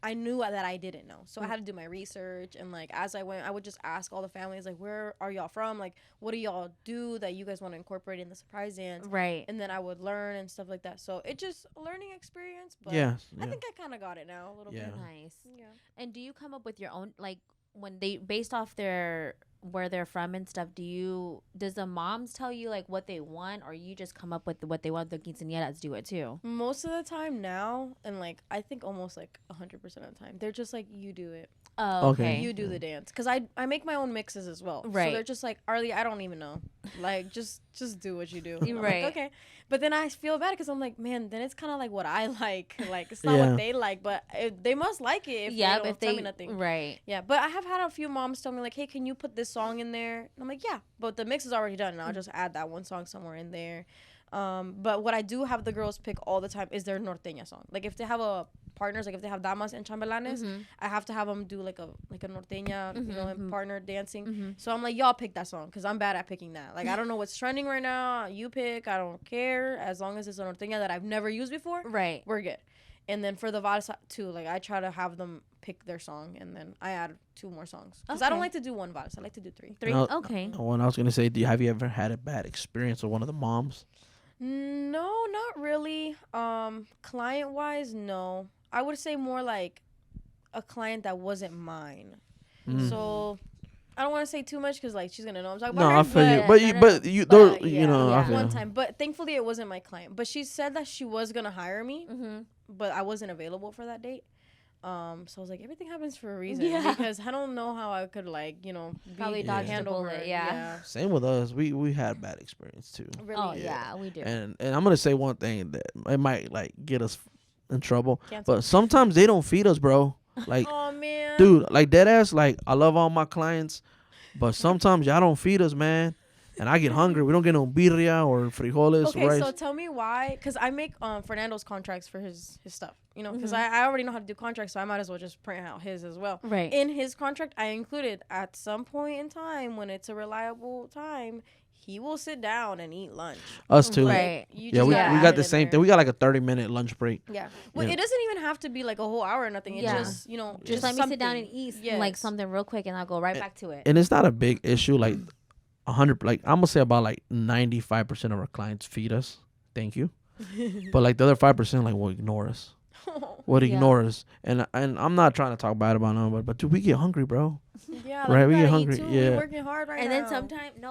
I knew that I didn't know. So I had to do my research. And, like, as I went, I would just ask all the families, like, where are y'all from? Like, what do y'all do that you guys want to incorporate in the surprise dance?
Right.
And then I would learn and stuff like that. So it just a learning experience. But
Yeah.
I think I kind of got it now a little
Yeah.
bit.
Nice.
Yeah.
And do you come up with your own, like, when they, based off their, where they're from and stuff, does the moms tell you, like, what they want, or you just come up with what they want, the quinceañeras do it too?
Most of the time now, and, like, I think almost, like, 100% of the time, they're just like, you do it.
Oh,
Okay.
okay.
You do the dance. Because I make my own mixes as well.
Right.
So they're just like, Arly, I don't even know. Like, just do what you do. I'm
Right.
like, okay. But then I feel bad because I'm like, man, then it's kind of like what I like. Like, it's not
Yeah.
what they like, but they must like it if
Yeah,
they don't
if
tell
they,
me nothing.
right.
Yeah, but I have had a few moms tell me, like, hey, can you put this song in there? And I'm like, yeah, but the mix is already done, and I'll just add that one song somewhere in there. But what I do have the girls pick all the time is their norteña song. Like, if they have partners, like if they have damas and chambelanes, I have to have them do like a norteña, you know, and partner dancing. So I'm like, y'all pick that song because I'm bad at picking that. Like, I don't know what's trending right now. You pick. I don't care as long as it's a norteña that I've never used before.
Right.
We're good. And then for the vals too, like I try to have them pick their song, and then I add 2 more songs because I don't
Okay.
like to do one vals. I like to do 3.
Okay.
When I was gonna say, have you ever had a bad experience with one of the moms?
No, not really. Client wise, no. I would say more like a client that wasn't mine. So I don't want to say too much because like she's gonna know I'm talking about
No,
her.
I feel you,
but-
but you,
no,
but you,
but
you
yeah,
know, I
yeah.
feel.
one time, but thankfully it wasn't my client. But she said that she was gonna hire me, but I wasn't available for that date. So I was like, everything happens for a reason.
Yeah.
Because I don't know how I could like, you know,
Probably
dodged a
handle
bullet,
her.
yeah.
Same with us. We had bad experience too.
Really.
Oh, yeah, we do.
And I'm gonna say one thing that it might like get us in trouble,
Cancel.
but sometimes they don't feed us, bro. Like,
Oh man.
dude, like dead ass. Like, I love all my clients, but sometimes y'all don't feed us, man. And I get hungry. We don't get no birria or frijoles,
Okay,
rice.
so tell me why, because I make Fernando's contracts for his stuff, you know, because I already know how to do contracts, so I might as well just print out his as well.
Right.
In his contract, I included at some point in time when it's a reliable time, he will sit down and eat lunch.
Us too.
Right.
You
Yeah,
just
we
gotta
we
add
got
it
the
in
same
there.
thing. We got like a 30-minute lunch break.
Yeah. Well,
Yeah.
it doesn't even have to be like a whole hour or nothing. It's
Yeah.
just, you know,
Just let me sit down and
something.
eat
Yes.
like something real quick, and I'll go right back to it.
And it's not a big issue. Like 100, like I'm gonna say about like 95% of our clients feed us. Thank you. But like the other 5%, like will ignore us. Would
Yeah.
ignore us. And I'm not trying to talk bad about nobody, but dude, we get hungry, bro.
Yeah,
Right, we get
gotta eat
hungry,
too.
yeah.
We're working hard right
And
now.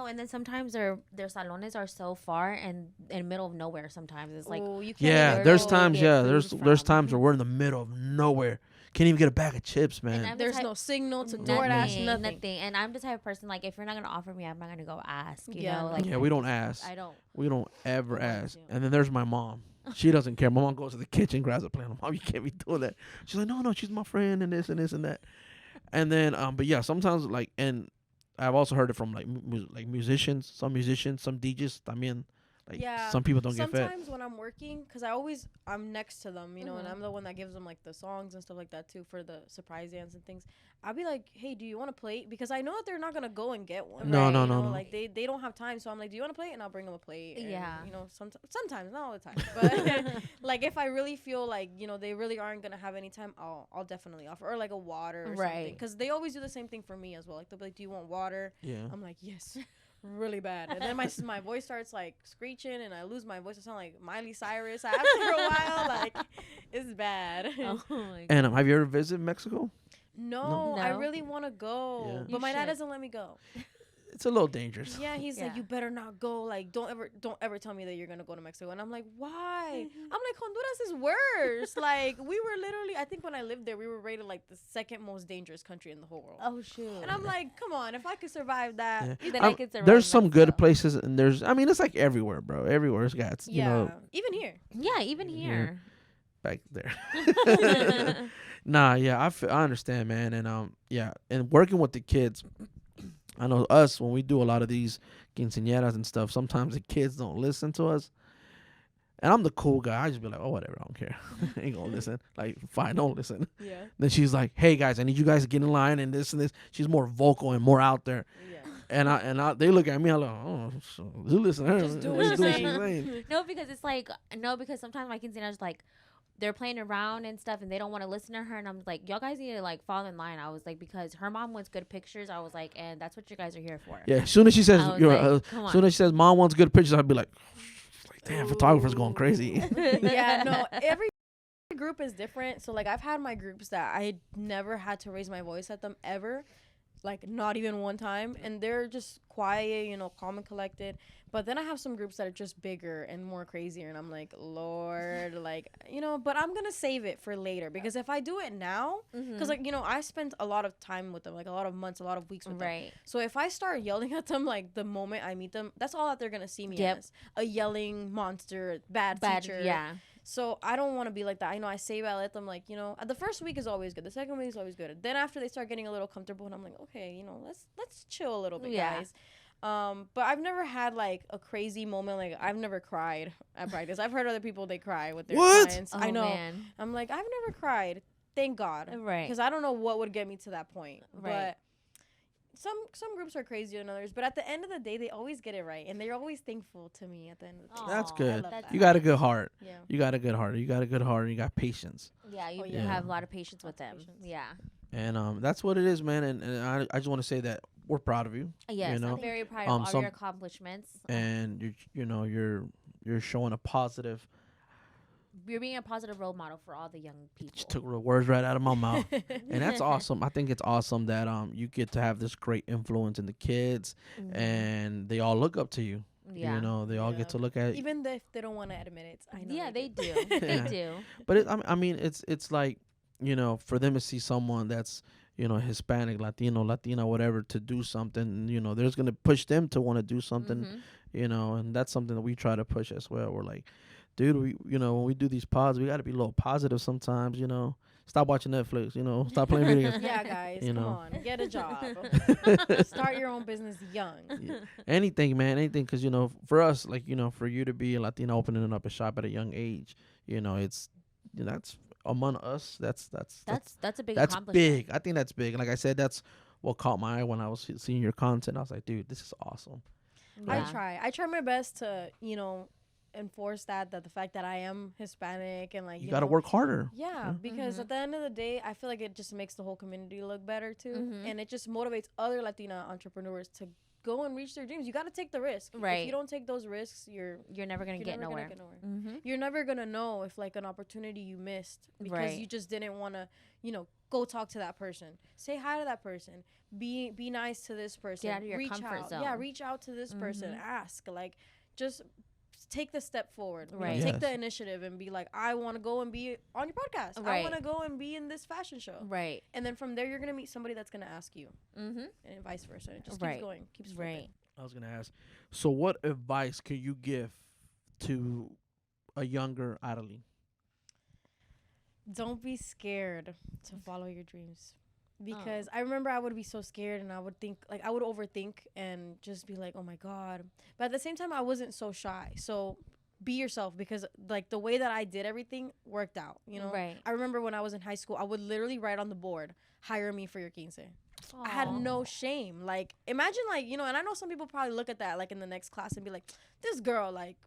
then sometimes their salones are so far and in the middle of nowhere. Sometimes it's like
Ooh, you can't
Yeah,
where
there's
to
times.
get
Yeah,
food
there's
from.
times where we're in the middle of nowhere. Can't even get a bag of chips, man.
I'm the
There's
type-
no signal to
nothing,
DoorDash, nothing.
And I'm the type of person, like, if you're not gonna offer me, I'm not gonna go ask. You
Yeah,
know,
no.
like
Yeah, we don't ask.
I don't.
We don't ever
I don't
ask.
do.
And then there's my mom. She doesn't care. My mom goes to the kitchen, grabs a plate. Mom, you can't be doing that. She's like, no, she's my friend, and this and this and that. And then, but yeah, sometimes like, and I've also heard it from like musicians, some DJs. I mean, like
Yeah.
some people don't get fed.
Sometimes when I'm working, because I'm next to them, you know, and I'm the one that gives them like the songs and stuff like that too for the surprise dance and things. I'll be like, hey, do you want a plate? Because I know that they're not gonna go and get one.
No,
right?
no,
You
no,
know,
no.
Like they don't have time, so I'm like, do you want a plate? And I'll bring them a plate. And,
Yeah.
You know, sometimes not all the time, but like if I really feel like you know they really aren't gonna have any time, I'll definitely offer or like a water or something.
Right.
Because they always do the same thing for me as well. Like they'll be like, do you want water?
Yeah.
I'm like, yes, really bad. And then my voice starts like screeching, and I lose my voice. I sound like Miley Cyrus after a while. Like, it's bad.
Oh my God.
And have you ever visited Mexico?
No, I
No?
really want to go,
Yeah.
but
You
my dad
should.
doesn't let me go.
It's a little dangerous.
Yeah, he's like,
Yeah.
you better not go. Like, don't ever tell me that you're gonna go to Mexico. And I'm like, why? I'm like, Honduras is worse. Like, we were literally, I think when I lived there, we were rated like the second most dangerous country in the whole world.
Oh shoot.
And I'm like, come on, if I could survive that,
Yeah.
Then I could survive
There's some good
Mexico.
places, and I mean, it's like everywhere, bro. Everywhere's got, you
yeah,
know,
even here.
Yeah, even here.
back there. Nah, yeah, I understand, man, and yeah, and working with the kids, I know us when we do a lot of these quinceañeras and stuff. Sometimes the kids don't listen to us, and I'm the cool guy. I just be like, oh, whatever, I don't care. Ain't gonna listen. Like, fine, don't listen.
Yeah.
Then she's like, hey guys, I need you guys to get in line and this and this. She's more vocal and more out there,
Yeah.
and they look at me. I'm like, oh, so you listen to her.
Just do what
Just
she's
do what
saying.
she's saying.
No, because it's like because sometimes my quinceañera is like, they're playing around and stuff, and they don't want to listen to her. And I'm like, y'all guys need to like fall in line. I was like, because her mom wants good pictures. I was like, and that's what you guys are here for.
Yeah, as soon as she says,
I was like, come on.
soon as she says, mom wants good pictures, I'd be like, damn, photographer's going crazy.
Yeah, no, every group is different. So like I've had my groups that I never had to raise my voice at them ever, like not even one time, and they're just quiet, you know, calm and collected. But then I have some groups that are just bigger and more crazier, and I'm like, Lord, like, you know, but I'm gonna save it for later, because if I do it now, because like, you know, I spent a lot of time with them, like a lot of months, a lot of weeks with them.
Right.
So if I start yelling at them like the moment I meet them, that's all that they're gonna see me as, a yelling monster, bad teacher.
Yeah.
So I don't want to be like that. I know I save it. I let them, like, you know, the first week is always good. The second week is always good. Then after they start getting a little comfortable, and I'm like, okay, you know, let's chill a little bit, guys. But I've never had like a crazy moment. Like I've never cried at practice. I've heard other people, they cry with their clients.
Oh,
I know.
Man.
I'm like, I've never cried. Thank God.
Right.
Because I don't know what would get me to that point.
Right.
But some groups are crazier than others, but at the end of the day, they always get it right, and they're always thankful to me at the end of the day.
That's
Aw,
good.
love that.
You got a good heart.
Yeah.
You got a good heart. You got a good heart. And you got patience.
Yeah, you
yeah.
have a lot of patience with
Lots of
them.
patience.
Yeah.
And that's what it is, man. And I just want to say that we're proud of you.
Yes,
you know?
I'm very proud of all
some-
your accomplishments.
And you're showing a positive.
You're being a positive role model for all the young people.
Just took the words right out of my mouth. And that's awesome. I think it's awesome that you get to have this great influence in the kids, and they all look up to you.
Yeah.
You know, they all get to look at
Even if they don't want to admit it. I know.
Yeah, they
do.
do. They
Yeah.
do.
But I mean, it's like, you know, for them to see someone that's, you know, Hispanic, Latino, Latina, whatever, to do something, you know, there's gonna push them to want to do something,
Mhm.
you know, and that's something that we try to push as well. We're like, dude, you know, when we do these pods, we got to be a little positive sometimes, you know. Stop watching Netflix, you know. Stop playing video games.
Yeah, guys,
You
come
know.
on, get a job. Start your own business young.
Yeah. Anything, man, anything, because, you know, for us, like, you know, for you to be a Latino opening up a shop at a young age, you know, it's, you know, that's among us. That's
That's a big
that's
accomplishment.
big. I think that's big. Like I said, that's what caught my eye when I was seeing your content. I was like, dude, this is awesome.
Yeah.
I try my best to, you know, enforce that the fact that I am Hispanic, and like
You got to
know,
work harder.
Yeah, because
Mhm.
at the end of the day, I feel like it just makes the whole community look better too,
Mhm.
and it just motivates other Latina entrepreneurs to go and reach their dreams. You got to take the risk.
Right.
If you don't take those risks,
You're never gonna
you're
get
never
nowhere.
gonna get nowhere.
Mm-hmm.
You're never gonna know if like an opportunity you missed because
Right.
you just didn't want to, you know, go talk to that person, say hi to that person, be nice to this person,
out of your
reach
comfort
out. Yeah,
zone.
reach out to this person,
Mhm.
ask, like, just take the step forward. You know,
Right.
take the
Yes.
initiative and be like, I want to go and be on your podcast. I
Right.
want to go and be in this fashion show.
Right.
And then from there, you're gonna meet somebody that's gonna ask you,
Mm-hmm.
and vice versa. It just
Right.
keeps going, keeps
Right.
flipping.
I was going to ask, so what advice can you give to a younger Arly?
Don't be scared to follow your dreams. Because I remember I would be so scared, and I would think, like, I would overthink and just be like, oh my God. But at the same time, I wasn't so shy. So be yourself, because like the way that I did everything worked out, you know?
Right.
I remember when I was in high school, I would literally write on the board, hire me for your quince. I had no shame. Like, imagine, like, you know, and I know some people probably look at that, like, in the next class and be like, this girl, like,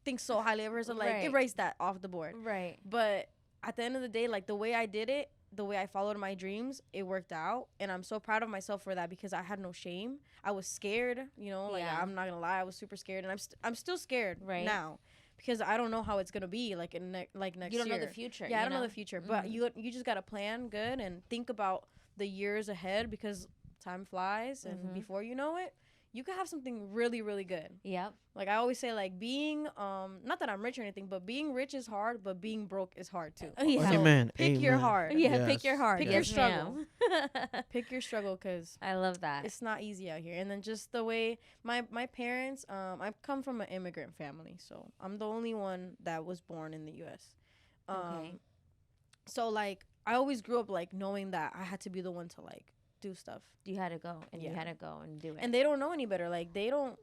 thinks so highly of her. So, like,
Right.
erase that off the board.
Right.
But at the end of the day, like, the way I did it, the way I followed my dreams, it worked out. And I'm so proud of myself for that, because I had no shame. I was scared, you know, like,
Yeah.
I'm not gonna lie, I was super scared. And I'm still scared
Right.
now, because I don't know how it's gonna be, like, in next year.
You don't know the future.
Yeah, I
you
don't know
know
the future. But
Mhm.
you just gotta plan good and think about the years ahead, because time flies, and
Mhm.
before you know it, you could have something really, really good.
Yep.
Like, I always say, like, being not that I'm rich or anything, but being rich is hard, but being broke is hard too.
Yeah.
So
Amen.
pick your
Amen.
hard.
Yeah. Pick
Yes.
your heart.
Pick
Yes.
your
Yes,
struggle.
ma'am.
Pick your struggle, because
I love that.
it's not easy out here. And then just the way my parents, I come from an immigrant family, so I'm the only one that was born in the U.S.
Okay.
So, like, I always grew up, like, knowing that I had to be the one to, like, do stuff.
You had to go, and you
Yeah.
had to go and do it.
And they don't know any better. Like, they don't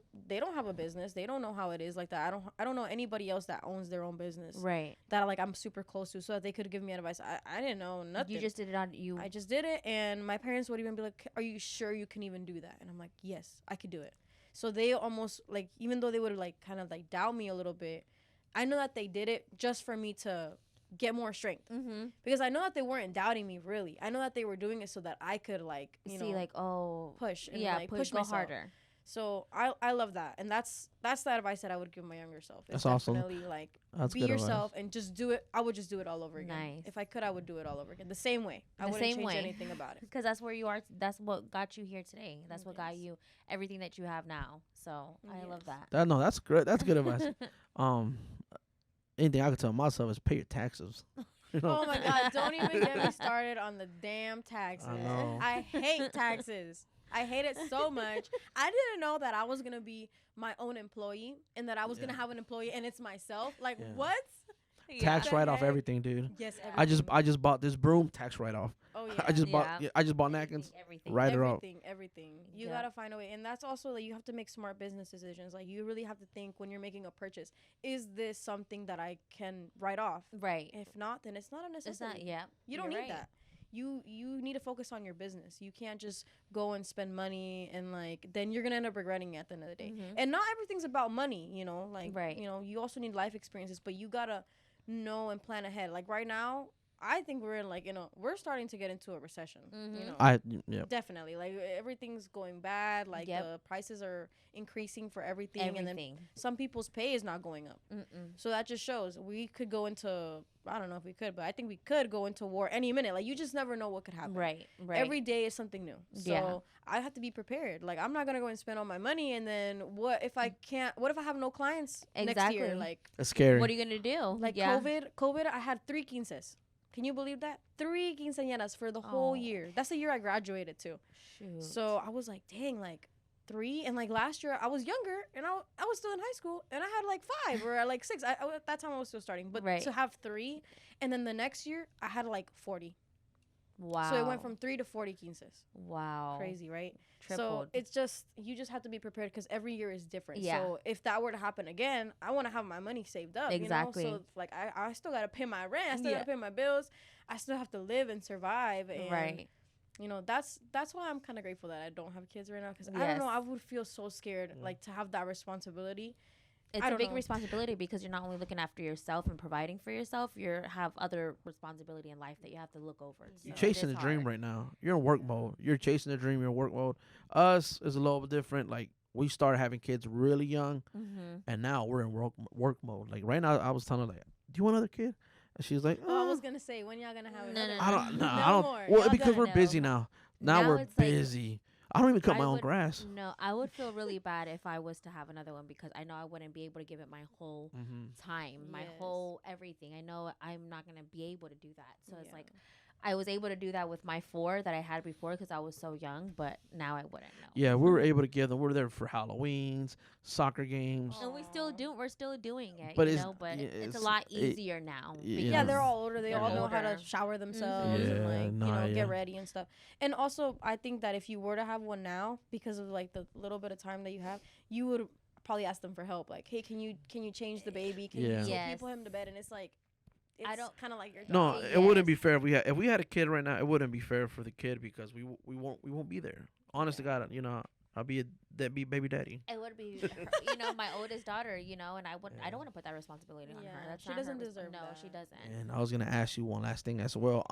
have a business. They don't know how it is like that. I don't know anybody else that owns their own business
right.
that, like, I'm super close to, so that they could give me advice. I didn't know nothing.
You just did it on you.
I just did it, and my parents would even be like, are you sure you can even do that? And I'm like, yes, I could do it. So they almost, like, even though they would, like, kind of, like, doubt me a little bit, I know that they did it just for me to get more strength.
Mm-hmm.
Because I know that they weren't doubting me, really. I know that they were doing it so that I could, like, you
See,
know,
like, oh,
push and
yeah,
like push
go
myself
harder.
So I love that, and that's the advice that I would give my younger self. It's
That's awesome.
definitely like
That's
be
good
yourself
advice.
and just do it. I would just do it all over again.
Nice.
If I could, I would do it all over again, the same way. I
The
wouldn't
same
change
way.
anything about it.
Because that's where you are. That's what got you here today. That's what got
Yes.
you everything that you have now. So I love
Yes.
that.
No, that's great. That's good advice. Anything I could tell myself is pay your taxes. You know?
Oh my God! Don't even get me started on the damn taxes.
I know.
I hate taxes. I hate it so much. I didn't know that I was gonna be my own employee and that I was gonna have an employee and it's myself. Like
Yeah.
what?
Tax
The
write off
heck?
everything, dude.
Yes.
I just
everything.
bought this broom, tax write off.
Oh yeah.
I just bought napkins,
Everything.
write it off.
Everything. You
Yeah.
gotta find a way, and that's also like you have to make smart business decisions. Like you really have to think when you're making a purchase: is this something that I can write off?
Right.
If not, then it's not a necessity.
It's not. Yeah.
You don't
you're
need
right.
that. You need to focus on your business. You can't just go and spend money and like then you're gonna end up regretting it at the end of the day.
Mhm.
And not everything's about money, you know. Like
Right.
you know, you also need life experiences, but you gotta know and plan ahead. Like right now, I think we're in like we're starting to get into a recession. You
Mhm.
know. Definitely. Like everything's going bad. Like
Yep.
the prices are increasing for everything, and then
Everything.
some people's pay is not going up.
Mm-mm.
So that just shows we could go into I don't know if we could, but I think we could go into war any minute. Like you just never know what could happen.
Right. Right.
Every day is something new. So
Yeah.
I have to be prepared. Like I'm not gonna go and spend all my money and then what if I can't what if I have no clients next year?
Exactly.
Like
It's scary.
What are you gonna do?
like
yeah.
COVID, I had 3 quinces. Can you believe that? 3 quinceañeras for the whole
Oh.
year. That's the year I graduated too.
Shoot.
So I was like, dang, like 3. And like last year I was younger and I was still in high school and I had like 5 or like 6. At that time I was still starting. But
Right.
to have 3 and then the next year I had like 40.
Wow.
So it went from 3 to 40 quinces.
wow.
Crazy, right?
Tripled.
So it's just you just have to be prepared because every year is different.
Yeah.
So if that were to happen again, I want to have my money saved up.
Exactly.
You know? So like I still gotta pay my rent. I still
Yeah.
gotta pay my bills. I still have to live and survive. And,
Right.
You know that's why I'm kind of grateful that I don't have kids right now because I don't
Yes.
know I would feel so scared like to have that responsibility.
It's
I
a
don't
big
know.
responsibility because you're not only looking after yourself and providing for yourself, you have other responsibility in life that you have to look over.
You're
So
chasing
it
the
is
dream
hard.
right now. You're in work mode. You're chasing the dream. You're in work mode. Us is a little bit different. Like we started having kids really young,
Mhm.
and now we're in work mode. Like right now, I was telling her like, "Do you want another kid?" And she's like,
Oh, I was gonna say when y'all gonna have
No,
another
no,
I
no.
don't. No,
No
I don't.
more.
Well,
Y'all
because
done.
we're
No.
busy now. Now
Now
we're
it's like-
busy. I don't even cut
I
my own
would-
grass.
No, I would feel really bad if I was to have another one because I know I wouldn't be able to give it my whole
Mm-hmm.
time, my
Yes.
whole everything. I know I'm not gonna be able to do that. So it's
Yeah.
like I was able to do that with my 4 that I had before because I was so young, but now I wouldn't know.
Yeah, we were able to give them. We're there for Halloweens, soccer games.
And we still do. We're still doing it,
But
you
it's-
know. But
yeah,
it's a
it's-
lot
it-
easier now.
yeah.
Yeah,
because
they're all older. They
They're
all know how
older.
to shower themselves
Yeah,
and like
nah,
you know
yeah.
get ready and stuff. And also, I think that if you were to have one now, because of like the little bit of time that you have, you would probably ask them for help. Like, hey, can you change the baby? Can
Yeah.
you
Yes.
put him to bed? And it's like, it's
don't-
kind of like your job.
No,
Yes.
it wouldn't be fair if we had a kid right now. It wouldn't be fair for the kid because we won't be there. Honest to God, you know, I'll be a deadbeat baby daddy.
It would be, my oldest daughter, and I wouldn't. I don't want to put that responsibility on
Yeah,
her. That's
she
not her
doesn't
resp-
deserve
No,
that.
she doesn't.
And I was gonna ask you one last thing as well.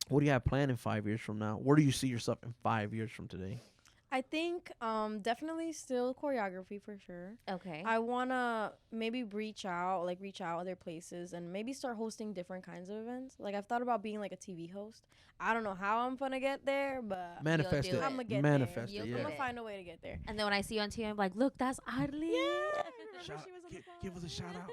What do you have planned in 5 years from now? Where do you see yourself in 5 years from today?
I think definitely still choreography for sure.
Okay.
I wanna maybe reach out other places and maybe start hosting different kinds of events. Like I've thought about being like a TV host. I don't know how I'm gonna get there, but
Manifest
do
it.
it.
I'ma get
Manifest
there.
it.
You'll
Yeah.
I'm
get
gonna
it.
find a way to get there.
And then when I see you on TV, I'm like, look, that's Arly.
Shout-
she was on the
give us a shout out.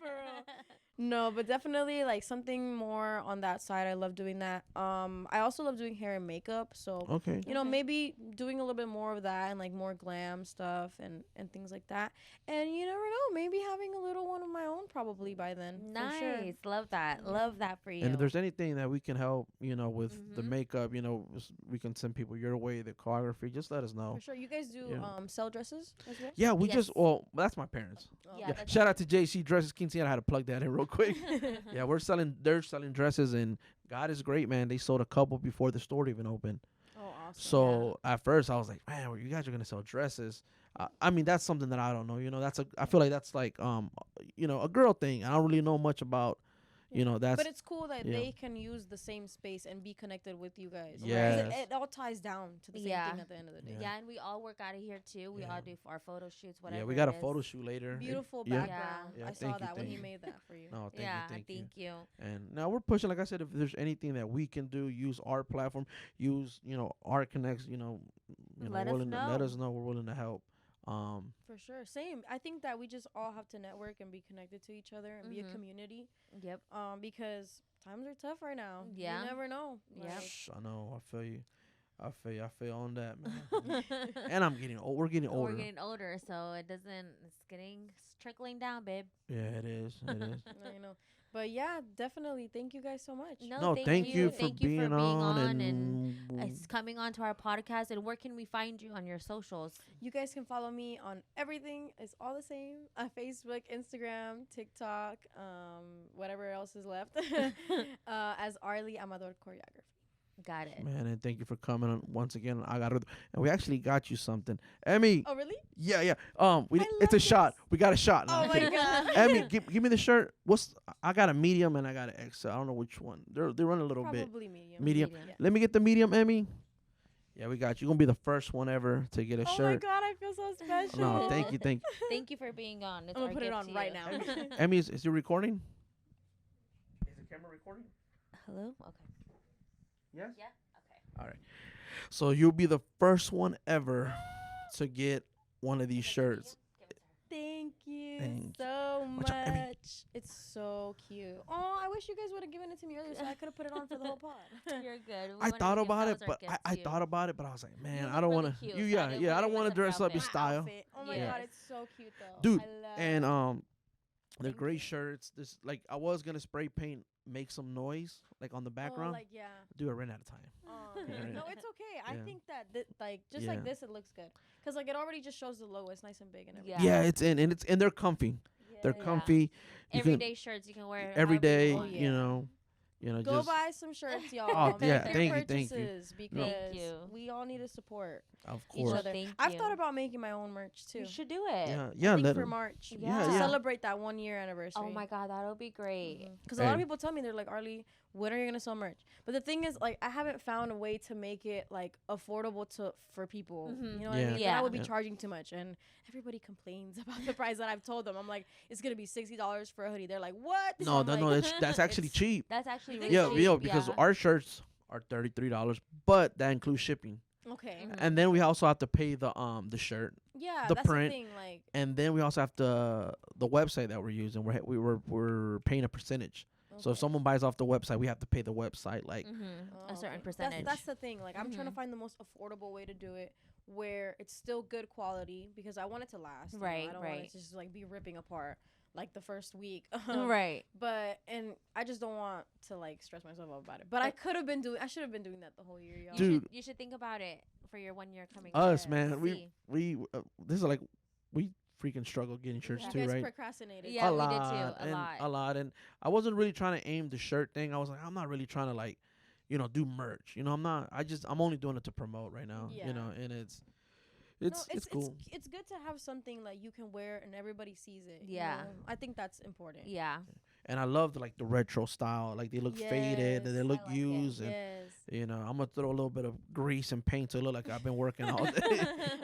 For real. No, but definitely like something more on that side. I love doing that. I also love doing hair and makeup. So
Okay.
you know,
Okay.
maybe doing a little bit more of that and like more glam stuff and things like that. And you never know, maybe having a little one of my own probably by then. For sure.
Nice. Love that. Love that for you.
And if there's anything that we can help, with the
Mhm.
makeup, we can send people your way, the choreography. Just let us know.
For sure. You guys do
Yeah.
sell dresses as well?
Yeah, we
Yes.
that's my parents.
Oh.
Yeah,
Yeah.
that's-
Shout out to JC Dresses Quinceañera. I had to plug that in real quick. Yeah, they're selling dresses, and God is great, man. They sold a couple before the store even opened.
Oh, awesome.
So at first I was like, man, well, you guys are gonna sell dresses. I mean, that's something that I don't know. I feel like that's like a girl thing. I don't really know much about You know, that's
But it's cool that
yeah.
they can use the same space and be connected with you guys. 'Cause
Yes.
it all ties down to the same
Yeah.
thing at the end of the day.
Yeah, and we all work out of here too. We
Yeah.
all do our photo shoots, whatever.
yeah. We got a
it is.
photo shoot later.
Beautiful
Yeah.
background.
Yeah,
I saw
thank you,
that when
thank
he
you.
made that for you.
No, thank
Yeah,
you, thank you.
you.
And now we're pushing. Like I said, if there's anything that we can do, use our platform, use our connects.
Let us
willing to let
know.
us know. We're willing to help.
For sure. Same. I think that we just all have to network and be connected to each other and be a
Mhm.
community.
Yep.
Because times are tough right now.
Yeah.
You never know.
Yep.
I know. I feel you. I feel on that, man. And I'm getting old. We're getting older.
We're getting older, so it's trickling down, babe.
Yeah, it is. It is.
I know. But yeah, definitely. Thank you guys so much.
No, thank you for
Thank you
being
for being
on
and
and
it's coming on to our podcast. And where can we find you on your socials?
You guys can follow me on everything. It's all the same. Facebook, Instagram, TikTok, whatever else is left. As Arly Amador Choreography.
Got it.
man, and thank you for coming on once again. And we actually got you something, Emmy.
Oh, really?
Yeah. It's
love
a
this.
shot. We got a shot. No,
Oh
I'm
my
kidding.
god.
Emmy, give me the shirt. I got a medium and I got an XL. I don't know which one. They run a little bit.
Probably medium.
Medium.
Yeah.
Let me get the medium, Emmy. Yeah, we got you. You're gonna be the first one ever to get a
Oh my
shirt.
god, I feel so special.
No, thank you.
Thank you for being on. It's
I'm gonna
our
put it
gift
on
to
right
you.
now.
Emmy, is you recording? Is the camera recording?
Hello? Okay.
Yes.
Yeah? Okay.
All right. So you'll be the first one ever to get one of these shirts.
Thank you
Thank
so
Watch out, Emmy.
much. It's so cute. Oh, I wish you guys would have given it to me earlier so I could have put it on for the whole pod.
You're good.
I thought about it, but I thought about it, but I was like, man, I don't want to.
cute,
You
so I didn't
I
wanna
don't want to
mess
dress
up
up your
your
style,
Outfit. Oh my
Yeah.
god, it's so cute though.
dude.
I love
And they're
Thank
great
you.
shirts. This I was gonna spray paint, make some noise like on the background.
Oh, like yeah.
Dude, I ran out of time.
No, it's okay. I
Yeah.
think that just
Yeah.
like this, it looks good. Cause like it already just shows the logo. It's nice and big and everything.
Yeah.
Yeah, and they're comfy. They're
Yeah.
comfy. You can
Everyday shirts you can wear
every
however you
day.
want.
Oh,
You
yeah.
know.
Go
Just
buy some shirts, y'all.
Oh,
Make
yeah,
your
thank you.
purchases because
Thank you.
we all need to support
of
each
course.
other.
Thank
I've
you.
thought about making my own merch too.
You should do it.
Yeah.
I think
Let
for
'em-
March.
Yeah,
To
yeah.
celebrate that 1 year anniversary.
Oh my god, that'll be great.
Because a lot of
Hey.
people tell me, they're like, Arly, when are you gonna sell merch? But the thing is, like, I haven't found a way to make it like affordable for people.
Mhm.
You know what I
Yeah.
mean? Then
Yeah.
I would be
Yeah.
charging too much, and everybody complains about the price that I've told them. I'm like, it's gonna be $60 for a hoodie. They're like, what?
No,
I'm
no, no.
like,
That's actually
It's-
cheap.
That's actually really
Yeah,
cheap.
because
yeah.
our shirts are $33, but that includes shipping.
Okay.
Mhm.
And then we also have to pay the shirt,
Yeah,
The
that's
print.
the thing. Like,
and then we also have the website that we're using. We're paying a percentage. So if
okay.
someone buys off the website, we have to pay the website like
A certain
okay.
percentage.
That's the thing. Like, I'm trying to
Mhm.
find the most affordable way to do it, where it's still good quality because I want it to last. you know?
Right,
I don't want
right.
it to just like be ripping apart like the first week.
Right.
But I just don't want to like stress myself out about it. But I should have been doing that the whole year, y'all.
Dude.
You should think about it for your 1 year coming.
us,
up.
man.
See.
We this is like we freaking struggle getting shirts
You
too,
guys
right?
procrastinated.
Yeah,
a
we did
lot,
too, a
and
lot.
a lot. And I wasn't really trying to aim the shirt thing. I was like, I'm not really trying to like, do merch. I'm only doing it to promote right now.
Yeah.
And it's cool.
It's good to have something that you can wear and everybody sees it. you
Yeah.
know? I think that's important.
Yeah.
And I love the retro style. Like they look faded and they
Yes,
look
I like it.
used. And
Yes.
I'm gonna throw a little bit of grease and paint to look like I've been working all day.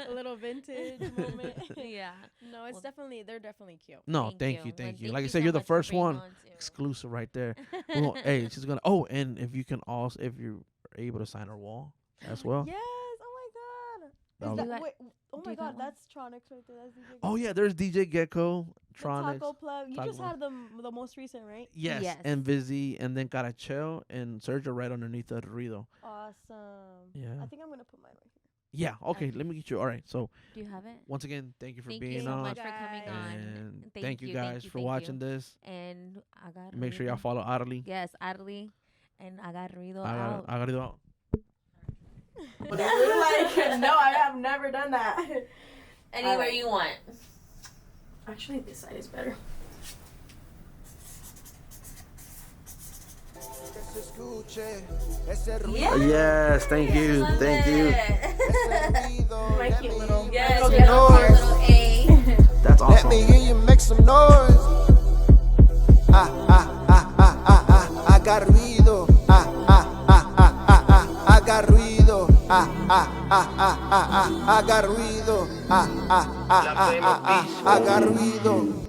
A little vintage moment.
Yeah.
No, it's
Well-
they're definitely cute.
No, thank you.
Well,
Like I
you
said,
so
you're the
much for
first
being
one.
on, too.
Exclusive right there. Hey, she's gonna. Oh, and if you're able to sign our wall as well.
Yes. Oh my god.
That'll
Is
be-
that, wait, oh
do
my
that
god,
one?
that's Tronics right there. That's DJ
Oh yeah, there's DJ Gecko,
The
Tronics.
Taco Plug. You
Taco
just
Plug.
had the most recent, right?
Yes,
Yes.
and Vizzy, and then Carachel and Sergio right underneath the Ruido.
Awesome.
Yeah.
I think I'm gonna put mine right here.
Yeah. Okay. Let me get you. All right. So
Do you have it?
once again, thank you for
Thank
being
you so
on,
much for coming
guys.
on.
and
Thank
thank you
you,
guys for
thank
watching
you.
this.
And I got.
Make sure y'all
Ruido.
follow Arly.
Yes, Arly, and I got Ruido out.
I gotta do it.
like, no, I have never done that.
Anywhere
Alright.
you want.
Actually, this side is better.
Que se escuche ese ruido,
Yes. Thank you. Thank you.
ese ruido.
My
Let
cute
me
little-
hear you
Yes,
make
your
some
little
noise.
A.
That's
Let me
awesome.
hear you make some noise. Ah, ah, ah, ah, ah. haga ruido, haga ruido.